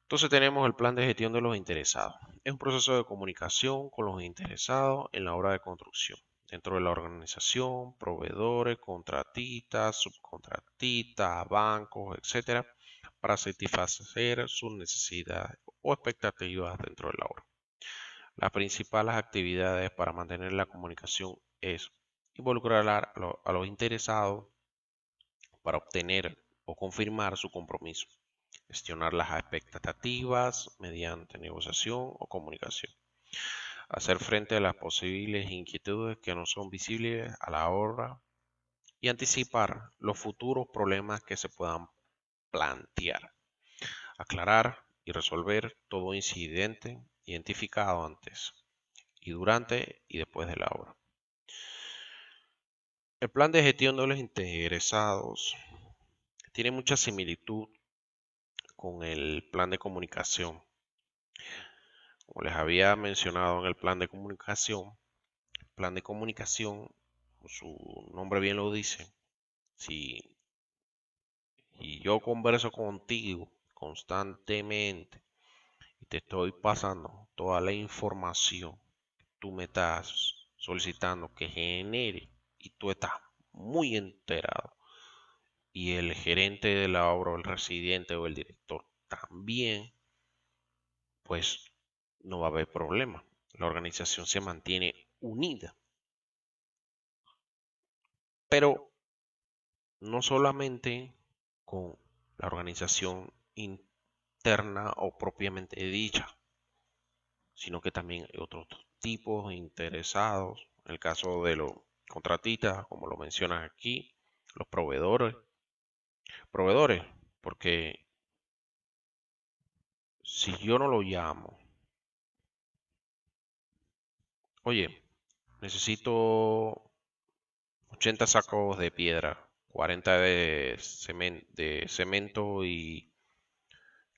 Entonces tenemos el plan de gestión de los interesados. Es un proceso de comunicación con los interesados en la obra de construcción. Dentro de la organización, proveedores, contratistas, subcontratistas, bancos, etcétera, para satisfacer sus necesidades o expectativas dentro de la obra. Las principales actividades para mantener la comunicación es involucrar a los interesados para obtener o confirmar su compromiso, gestionar las expectativas mediante negociación o comunicación, hacer frente a las posibles inquietudes que no son visibles a la hora y anticipar los futuros problemas que se puedan plantear, aclarar y resolver todo incidente identificado antes y durante y después de la obra. El plan de gestión de los interesados tiene mucha similitud con el plan de comunicación. Como les había mencionado en el plan de comunicación, su nombre bien lo dice, si, si yo converso contigo constantemente y te estoy pasando toda la información que tú me estás solicitando que genere y tú estás muy enterado y el gerente de la obra o el residente o el director también, pues no va a haber problema. La organización se mantiene unida. Pero no solamente con la organización interna o propiamente dicha, sino que también hay otros tipos de interesados. En el caso de los contratistas, como lo mencionan aquí, los proveedores, porque si yo no lo llamo, oye, necesito 80 sacos de piedra, 40 de cemento y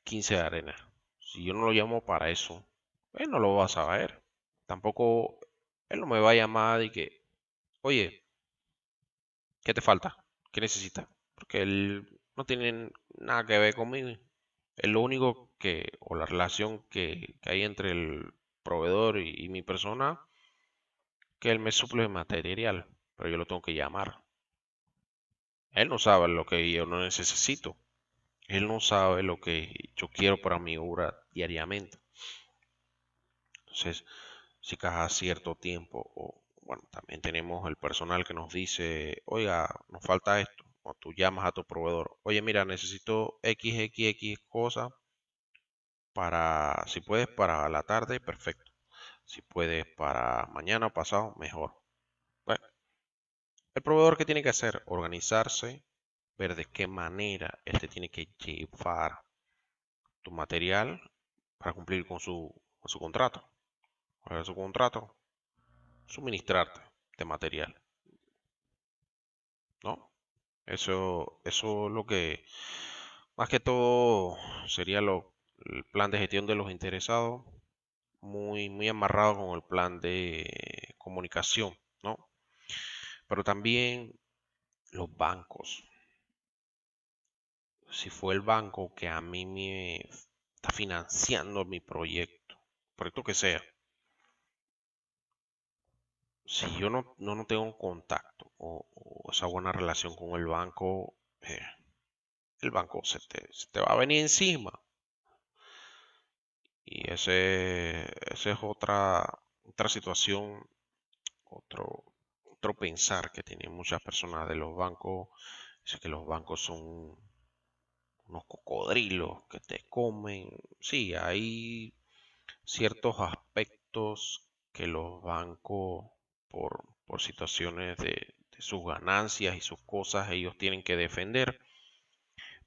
15 de arena. Si yo no lo llamo para eso, él no lo va a saber. Tampoco él no me va a llamar y que, oye, ¿qué te falta? ¿Qué necesita? Porque él no tiene nada que ver conmigo. Es lo único que, o la relación que hay entre el proveedor y mi persona, que él me suple de material, pero yo lo tengo que llamar. Él no sabe lo que yo no necesito. Él no sabe lo que yo quiero para mi obra diariamente. Entonces, si cada cierto tiempo, o bueno, también tenemos el personal que nos dice, oiga, nos falta esto, o tú llamas a tu proveedor, oye, mira, necesito XXX cosa para, si puedes para la tarde, perfecto. Si puedes para mañana o pasado, mejor. Bueno, el proveedor que tiene que hacer, organizarse, ver de qué manera él te tiene que llevar tu material para cumplir con su contrato. ¿Cuál es su contrato? Suministrarte de material, ¿no? Eso es lo que, más que todo, sería el plan de gestión de los interesados, muy amarrado con el plan de comunicación, ¿no? Pero también los bancos. Si fue el banco que a mí me está financiando mi proyecto que sea, si yo no tengo contacto o esa buena relación con el banco se te va a venir encima. Y ese es otra situación, otro pensar que tienen muchas personas de los bancos, es que los bancos son unos cocodrilos que te comen. Sí, hay ciertos aspectos que los bancos, por situaciones de sus ganancias y sus cosas, ellos tienen que defender,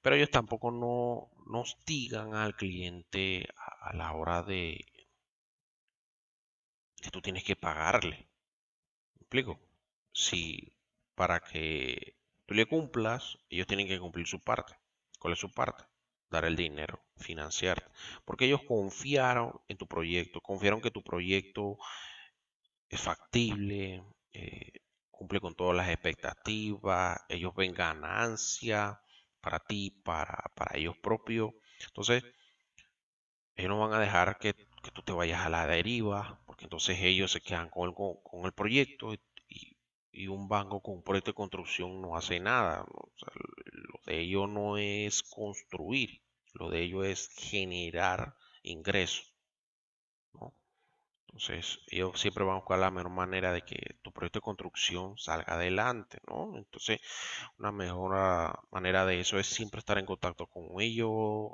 pero ellos tampoco no hostigan al cliente a la hora de que tú tienes que pagarle. ¿Me explico? Si para que tú le cumplas, ellos tienen que cumplir su parte. ¿Cuál es su parte? Dar el dinero, financiarte. Porque ellos confiaron en tu proyecto, confiaron que tu proyecto es factible, cumple con todas las expectativas, ellos ven ganancia para ti, para ellos propios. Entonces, ellos no van a dejar que tú te vayas a la deriva, porque entonces ellos se quedan con el proyecto y un banco con un proyecto de construcción no hace nada, ¿no? O sea, lo de ellos no es construir, lo de ellos es generar ingresos, ¿no? Entonces, ellos siempre van a buscar la mejor manera de que tu proyecto de construcción salga adelante, ¿no? Entonces, una mejor manera de eso es siempre estar en contacto con ellos,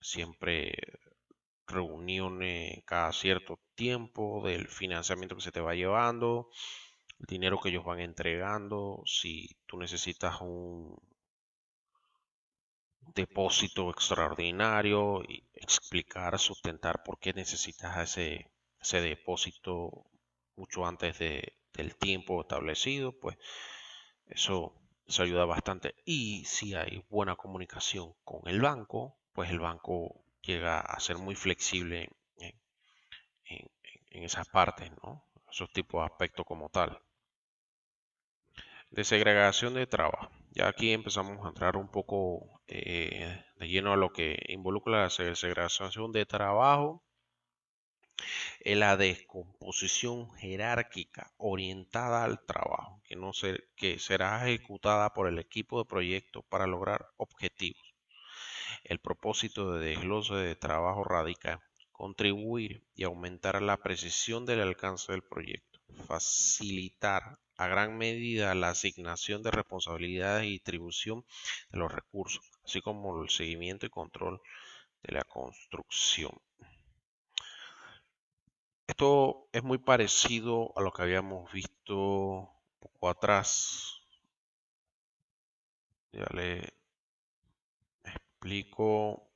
siempre reuniones cada cierto tiempo del financiamiento que se te va llevando, el dinero que ellos van entregando, si tú necesitas un depósito extraordinario y explicar, sustentar por qué necesitas ese depósito mucho antes del tiempo establecido, pues eso ayuda bastante. Y si hay buena comunicación con el banco, pues el banco llega a ser muy flexible en, en esas partes, ¿no? Esos tipos de aspectos como tal. De segregación de trabajo. Ya aquí empezamos a entrar un poco de lleno a lo que involucra la segregación de trabajo, en la descomposición jerárquica orientada al trabajo, que será ejecutada por el equipo de proyecto para lograr objetivos. El propósito de desglose de trabajo radica en contribuir y aumentar la precisión del alcance del proyecto, facilitar a gran medida la asignación de responsabilidades y distribución de los recursos, así como el seguimiento y control de la construcción. Esto es muy parecido a lo que habíamos visto un poco atrás. Ya le explico.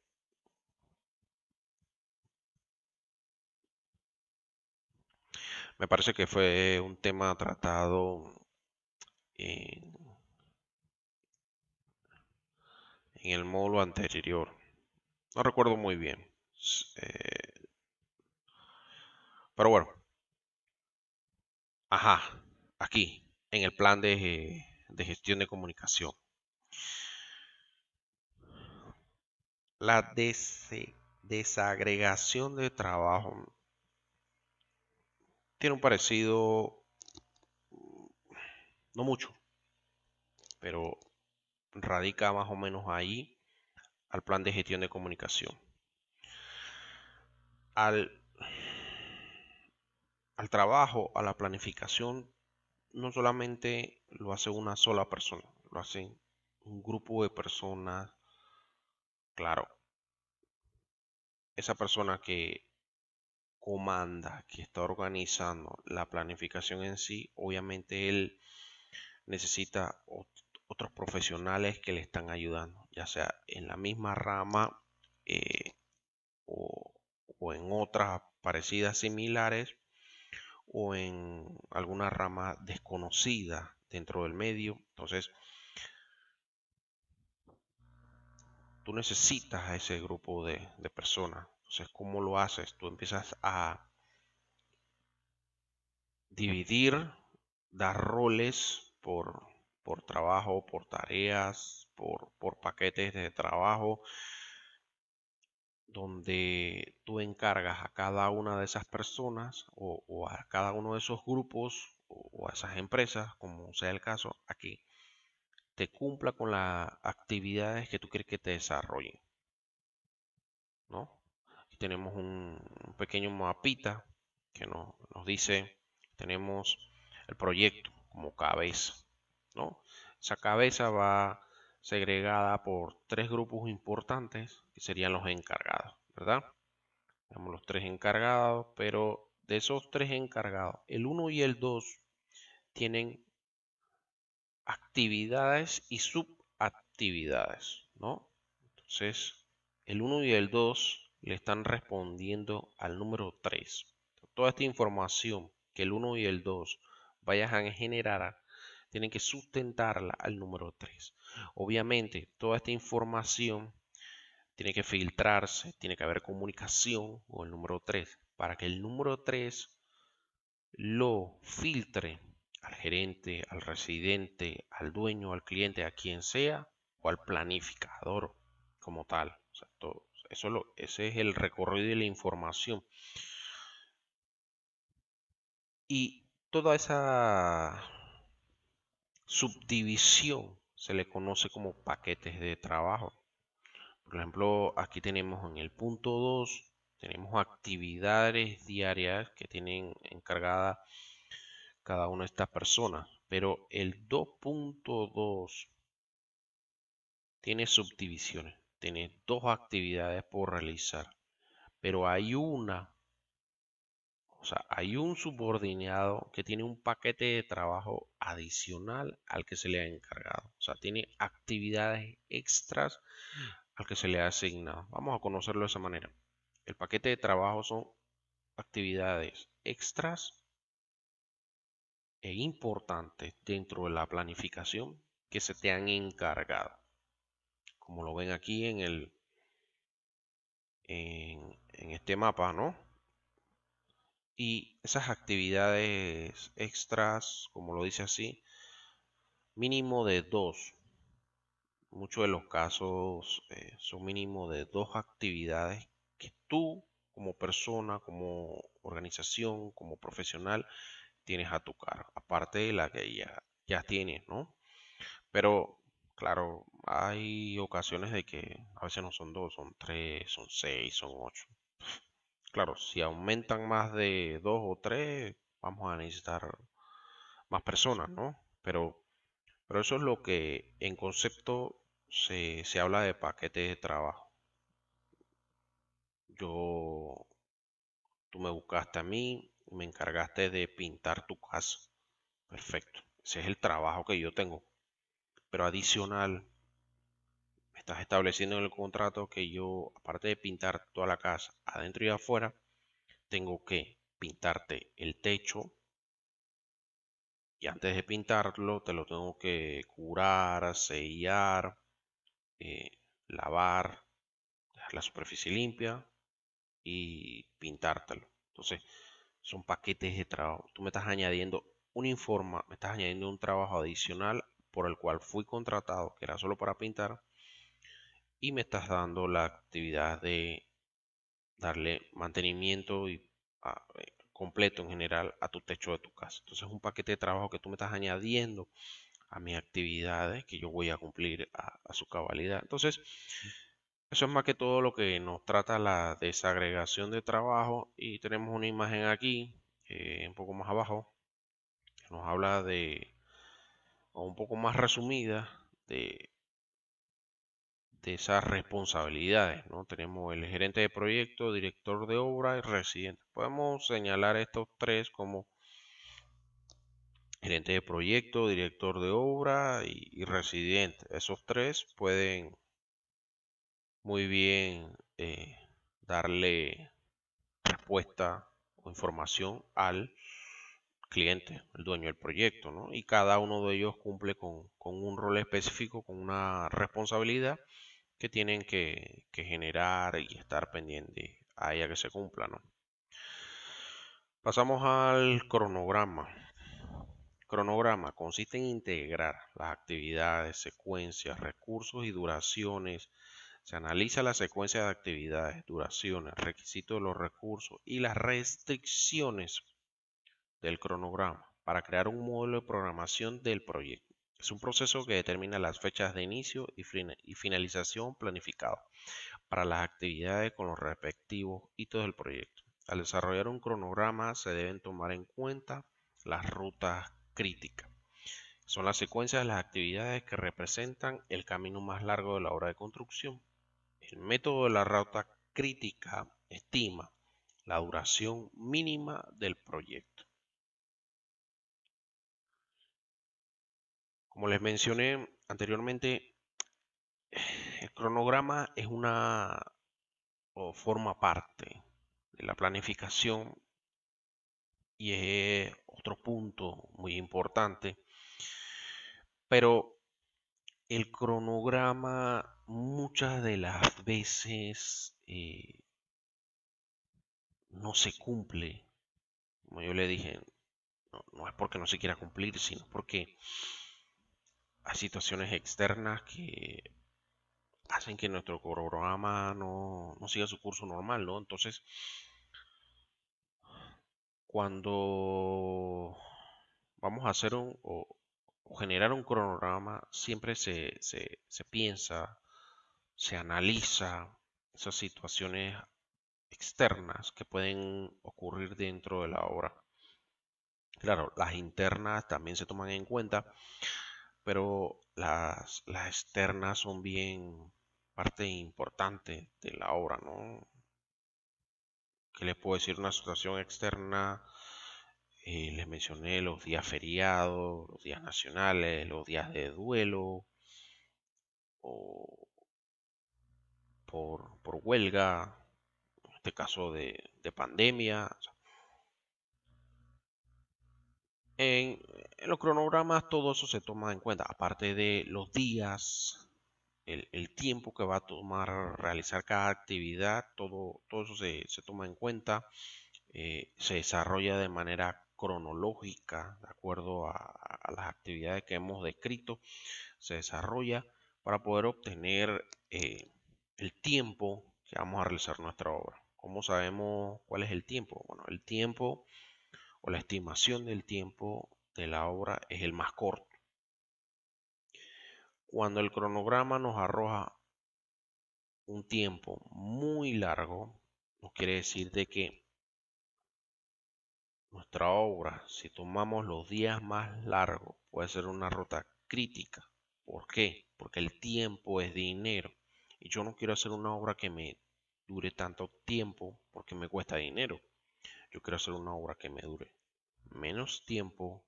Me parece que fue un tema tratado en, en el módulo anterior. No recuerdo muy bien. Pero bueno, ajá, aquí, en el plan de gestión de comunicación. La desagregación de trabajo tiene un parecido, no mucho, pero radica más o menos ahí al plan de gestión de comunicación. Al, al trabajo, a la planificación, no solamente lo hace una sola persona, lo hacen un grupo de personas. Claro, esa persona que comanda, que está organizando la planificación en sí, obviamente él necesita otros profesionales que le están ayudando, ya sea en la misma rama eh, o, o en otras parecidas similares o en alguna rama desconocida dentro del medio. Entonces, tú necesitas a ese grupo de personas. Entonces, ¿cómo lo haces? Tú empiezas a dividir, dar roles por trabajo, por tareas, por paquetes de trabajo, donde tú encargas a cada una de esas personas o a cada uno de esos grupos o a esas empresas, como sea el caso, aquí te cumpla con las actividades que tú quieres que te desarrollen, ¿no? Aquí tenemos un pequeño mapita que nos dice, tenemos el proyecto como cabeza, ¿no? Esa cabeza va segregada por tres grupos importantes que serían los encargados, ¿verdad? Tenemos los tres encargados, pero de esos tres encargados, el uno y el 2 tienen actividades y subactividades, ¿no? Entonces, el uno y el 2 le están respondiendo al número 3. Toda esta información que el uno y el 2 vayan a generar, tienen que sustentarla al número 3. Obviamente, toda esta información tiene que filtrarse, tiene que haber comunicación con el número 3 para que el número 3 lo filtre al gerente, al residente, al dueño, al cliente, a quien sea, o al planificador como tal. O sea, ese es el recorrido de la información. Y toda esa subdivisión se le conoce como paquetes de trabajo. Por ejemplo, aquí tenemos en el punto 2, tenemos actividades diarias que tienen encargada cada una de estas personas. Pero el 2.2 tiene subdivisiones, tiene dos actividades por realizar, pero o sea, hay un subordinado que tiene un paquete de trabajo adicional al que se le ha encargado. O sea, tiene actividades extras al que se le ha asignado. Vamos a conocerlo de esa manera. El paquete de trabajo son actividades extras e importantes dentro de la planificación que se te han encargado. Como lo ven aquí en este mapa, ¿no? Y esas actividades extras, como lo dice así, mínimo de dos. Muchos de los casos son mínimo de dos actividades que tú, como persona, como organización, como profesional, tienes a tu cargo. Aparte de la que ya tienes, ¿no? Pero, claro, hay ocasiones de que a veces no son dos, son tres, son seis, son ocho. Claro, si aumentan más de dos o tres, vamos a necesitar más personas, ¿no? Pero eso es lo que en concepto se habla de paquete de trabajo. Yo, tú me buscaste a mí, me encargaste de pintar tu casa. Perfecto. Ese es el trabajo que yo tengo. Pero adicional, me estás estableciendo en el contrato que yo, aparte de pintar toda la casa, adentro y afuera, tengo que pintarte el techo y antes de pintarlo te lo tengo que curar, sellar, eh, lavar, dejar la superficie limpia y pintártelo. Entonces, son paquetes de trabajo. Tú me estás añadiendo me estás añadiendo un trabajo adicional por el cual fui contratado, que era solo para pintar, y me estás dando la actividad de darle mantenimiento completo en general a tu techo de tu casa. Entonces es un paquete de trabajo que tú me estás añadiendo a mis actividades que yo voy a cumplir a su cabalidad. Entonces, eso es más que todo lo que nos trata la desagregación de trabajo, y tenemos una imagen aquí, un poco más abajo, que nos habla o un poco más resumida, de esas responsabilidades, ¿no? Tenemos el gerente de proyecto, director de obra y residente. Podemos señalar estos tres como gerente de proyecto, director de obra y residente. Esos tres pueden muy bien darle respuesta o información al cliente, el dueño del proyecto, ¿no? Y cada uno de ellos cumple con un rol específico, con una responsabilidad que tienen que generar y estar pendiente a ella que se cumpla, ¿no? Pasamos al cronograma. Cronograma consiste en integrar las actividades, secuencias, recursos y duraciones. Se analiza la secuencia de actividades, duraciones, requisitos de los recursos y las restricciones del cronograma para crear un modelo de programación del proyecto. Es un proceso que determina las fechas de inicio y finalización planificado para las actividades con los respectivos hitos del proyecto. Al desarrollar un cronograma se deben tomar en cuenta las rutas críticas. Son las secuencias de las actividades que representan el camino más largo de la obra de construcción. El método de la ruta crítica estima la duración mínima del proyecto. Como les mencioné anteriormente, el cronograma es o forma parte de la planificación y es otro punto muy importante, pero el cronograma muchas de las veces no se cumple. Como yo le dije, no es porque no se quiera cumplir, sino porque hay situaciones externas que hacen que nuestro cronograma no siga su curso normal, ¿no? Entonces, cuando vamos a hacer o generar un cronograma, siempre se piensa, se analiza esas situaciones externas que pueden ocurrir dentro de la obra. Claro, las internas también se toman en cuenta, pero las externas son bien parte importante de la obra, ¿no? ¿Qué les puedo decir? Una situación externa, les mencioné los días feriados, los días nacionales, los días de duelo, o por huelga, en este caso de pandemia. O sea, en los cronogramas todo eso se toma en cuenta, aparte de los días, el tiempo que va a tomar realizar cada actividad, todo eso se toma en cuenta. Se desarrolla de manera cronológica, de acuerdo a las actividades que hemos descrito, se desarrolla para poder obtener el tiempo que vamos a realizar nuestra obra. ¿Cómo sabemos cuál es el tiempo? Bueno, el tiempo o la estimación del tiempo de la obra es el más corto. Cuando el cronograma nos arroja un tiempo muy largo, nos quiere decir de que nuestra obra, si tomamos los días más largos, puede ser una ruta crítica. ¿Por qué? Porque el tiempo es dinero. Y yo no quiero hacer una obra que me dure tanto tiempo porque me cuesta dinero. Yo quiero hacer una obra que me dure menos tiempo,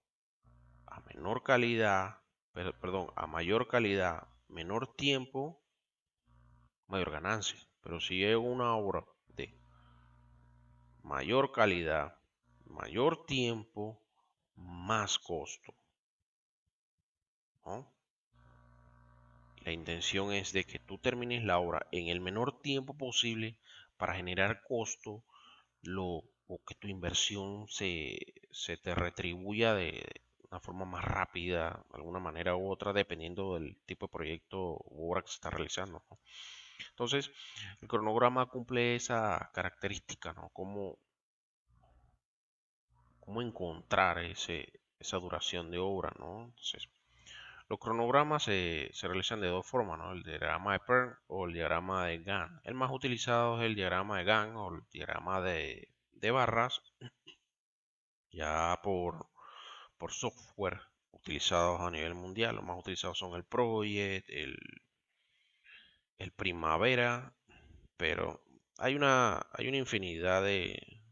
a menor calidad, perdón, a mayor calidad, menor tiempo, mayor ganancia. Pero si es una obra de mayor calidad, mayor tiempo, más costo, ¿no? La intención es de que tú termines la obra en el menor tiempo posible para generar costo, o que tu inversión se te retribuya una forma más rápida, de alguna manera u otra, dependiendo del tipo de proyecto u obra que se está realizando, ¿no? Entonces, el cronograma cumple esa característica, ¿no? Cómo encontrar esa duración de obra, ¿no? Entonces, los cronogramas se realizan de dos formas, ¿no? El diagrama de Pearl o el diagrama de Gantt. El más utilizado es el diagrama de Gantt o el diagrama de barras, ya por software utilizados a nivel mundial. Los más utilizados son el Project, el Primavera, pero hay una infinidad de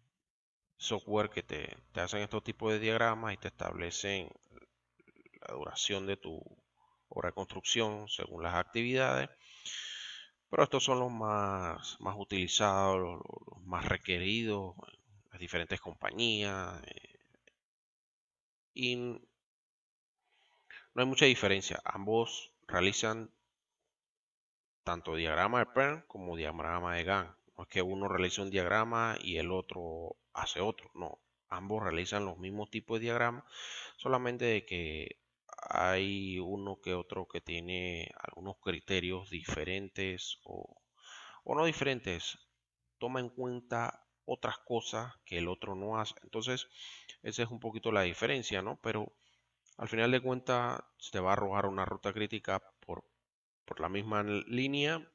software que te hacen estos tipos de diagramas y te establecen la duración de tu obra de construcción según las actividades. Pero estos son los más utilizados, los más requeridos en las diferentes compañías. Y no hay mucha diferencia. Ambos realizan tanto diagrama de Pearl como diagrama de Gantt. No es que uno realice un diagrama y el otro hace otro. No, ambos realizan los mismos tipos de diagramas, solamente de que hay uno que otro que tiene algunos criterios diferentes o no diferentes. Toma en cuenta otras cosas que el otro no hace. Entonces, esa es un poquito la diferencia, ¿no? Pero al final de cuentas, se te va a arrojar una ruta crítica por la misma línea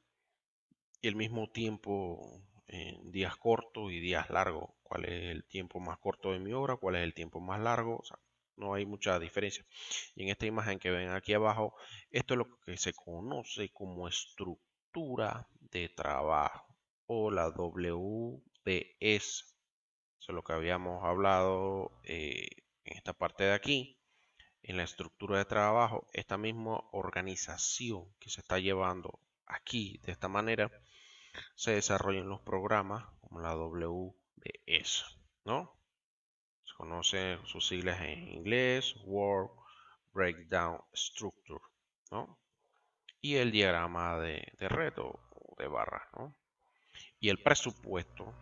y el mismo tiempo en días cortos y días largos. ¿Cuál es el tiempo más corto de mi obra? ¿Cuál es el tiempo más largo? O sea, no hay mucha diferencia. Y en esta imagen que ven aquí abajo, esto es lo que se conoce como estructura de trabajo o la WBS. Eso es lo que habíamos hablado en esta parte de aquí. En la estructura de trabajo, esta misma organización que se está llevando aquí de esta manera se desarrollan los programas como la WBS, ¿no? Se conocen sus siglas en inglés, Work Breakdown Structure, ¿no? Y el diagrama de reto o de barra, ¿no? Y el presupuesto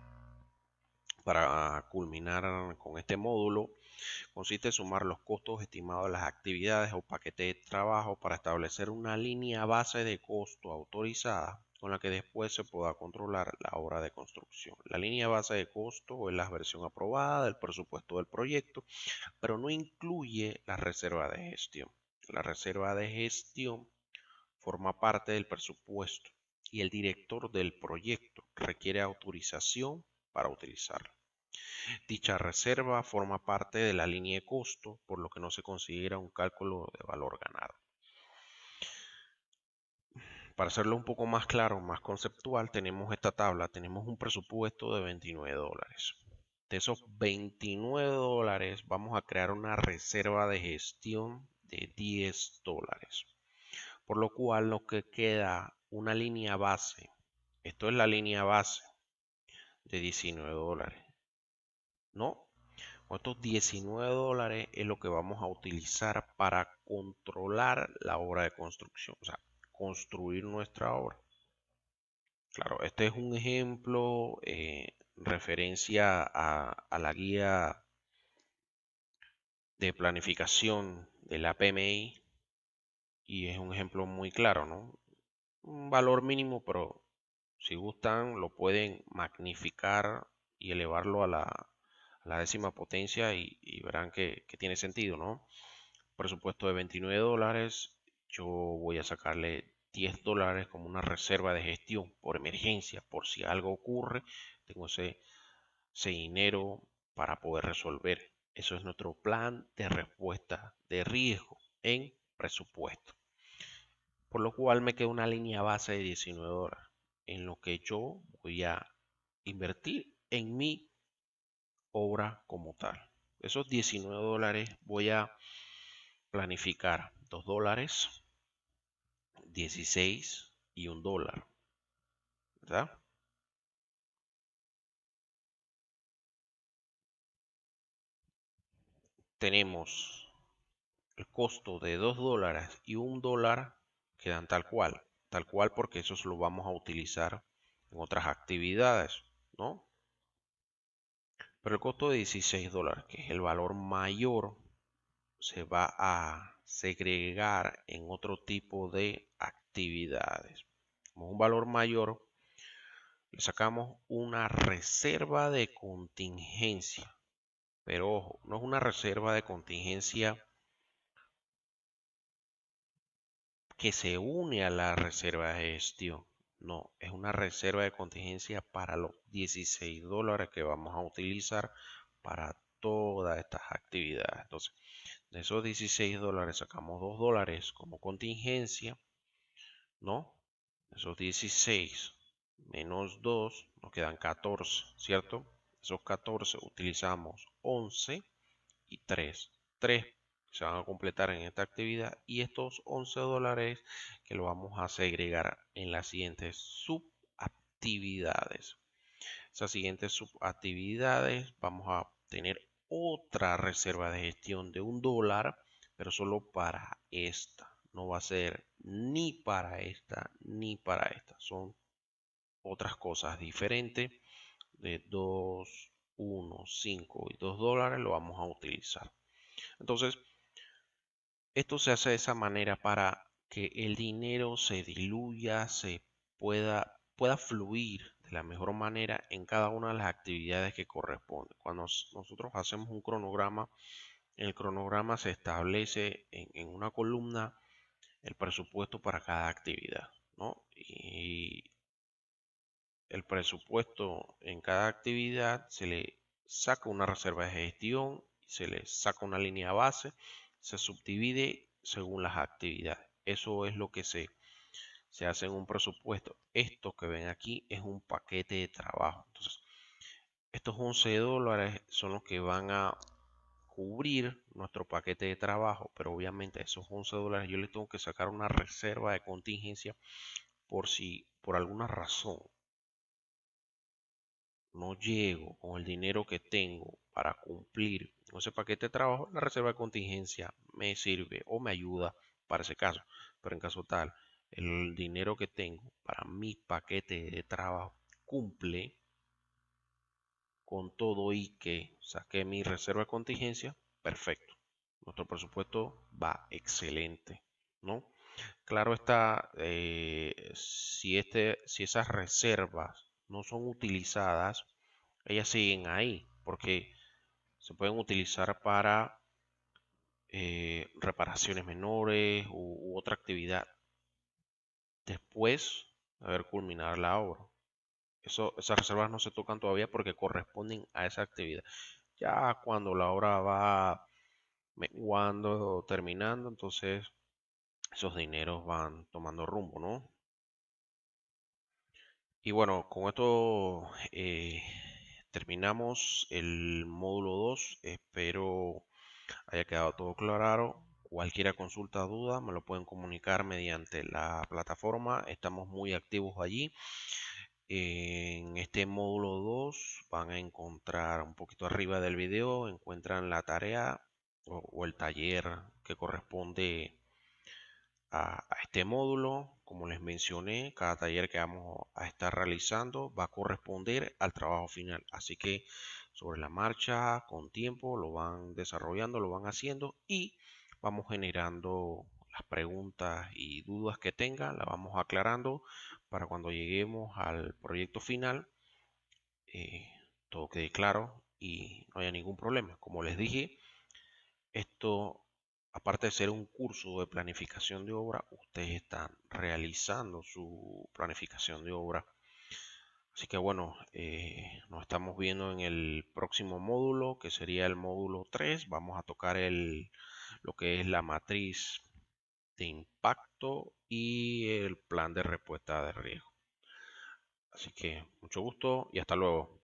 para culminar con este módulo consiste en sumar los costos estimados de las actividades o paquetes de trabajo para establecer una línea base de costo autorizada con la que después se pueda controlar la obra de construcción. La línea base de costo es la versión aprobada del presupuesto del proyecto, pero no incluye la reserva de gestión. La reserva de gestión forma parte del presupuesto y el director del proyecto requiere autorización para utilizarla. Dicha reserva forma parte de la línea de costo, por lo que no se considera un cálculo de valor ganado. Para hacerlo un poco más claro, más conceptual, tenemos esta tabla, tenemos un presupuesto de $29. De esos $29 vamos a crear una reserva de gestión de $10, por lo cual nos queda una línea base. Esto es la línea base de $19, ¿no? Estos $19 es lo que vamos a utilizar para controlar la obra de construcción, o sea, construir nuestra obra. Claro, este es un ejemplo referencia a la guía de planificación de la PMI y es un ejemplo muy claro, ¿no? Un valor mínimo, pero si gustan lo pueden magnificar y elevarlo a la décima potencia y verán que tiene sentido, ¿no? Presupuesto de $29, yo voy a sacarle $10 como una reserva de gestión por emergencia, por si algo ocurre, tengo ese dinero para poder resolver. Eso es nuestro plan de respuesta de riesgo en presupuesto. Por lo cual me queda una línea base de $19 en lo que yo voy a invertir en mi obra como tal. Esos $19 voy a planificar $2, 16 y $1, ¿verdad? Tenemos el costo de $2 y $1 quedan tal cual porque esos lo vamos a utilizar en otras actividades, ¿no? Pero el costo de $16, que es el valor mayor se va a segregar en otro tipo de actividades. Como un valor mayor, le sacamos una reserva de contingencia. Pero ojo, no es una reserva de contingencia que se une a la reserva de gestión. No, es una reserva de contingencia para los $16 que vamos a utilizar para todas estas actividades. Entonces, de esos $16 sacamos $2 como contingencia, ¿no? Esos 16 menos 2 nos quedan 14, ¿cierto? Esos 14 utilizamos 11 y 3. 3 se van a completar en esta actividad y estos $11 que lo vamos a segregar en las siguientes subactividades. Esas siguientes subactividades vamos a tener otra reserva de gestión de $1, pero solo para esta. No va a ser ni para esta ni para esta. Son otras cosas diferentes. De 2, 1, 5 y $2 lo vamos a utilizar. Entonces, esto se hace de esa manera para que el dinero se diluya, se pueda fluir de la mejor manera en cada una de las actividades que corresponde. Cuando nosotros hacemos un cronograma, en el cronograma se establece en una columna el presupuesto para cada actividad, ¿no? Y el presupuesto en cada actividad se le saca una reserva de gestión, se le saca una línea base, se subdivide según las actividades. Eso es lo que se hace en un presupuesto. Esto que ven aquí es un paquete de trabajo. Entonces, estos $11 son los que van a cubrir nuestro paquete de trabajo, pero obviamente esos $11 yo les tengo que sacar una reserva de contingencia por si por alguna razón no llego con el dinero que tengo para cumplir con ese paquete de trabajo, la reserva de contingencia me sirve o me ayuda para ese caso. Pero en caso tal, el dinero que tengo para mi paquete de trabajo cumple con todo y que saqué mi reserva de contingencia, perfecto. Nuestro presupuesto va excelente, ¿no? Claro está, si esas reservas no son utilizadas, ellas siguen ahí, porque se pueden utilizar para reparaciones menores u otra actividad después de haber culminado la obra. Esas reservas no se tocan todavía porque corresponden a esa actividad. Ya cuando la obra va menguando o terminando, entonces esos dineros van tomando rumbo, ¿no? Y bueno, con esto terminamos el módulo 2. Espero haya quedado todo claro. Cualquier consulta o duda me lo pueden comunicar mediante la plataforma. Estamos muy activos allí. En este módulo 2 van a encontrar un poquito arriba del video, encuentran la tarea o el taller que corresponde a este módulo. Como les mencioné, cada taller que vamos a estar realizando va a corresponder al trabajo final. Así que sobre la marcha, con tiempo, lo van desarrollando, lo van haciendo y vamos generando las preguntas y dudas que tengan, las vamos aclarando para cuando lleguemos al proyecto final, eh, todo quede claro y no haya ningún problema. Como les dije, esto, aparte de ser un curso de planificación de obra, ustedes están realizando su planificación de obra. Así que bueno, nos estamos viendo en el próximo módulo, que sería el módulo 3. Vamos a tocar lo que es la matriz de impacto y el plan de respuesta de riesgo. Así que mucho gusto y hasta luego.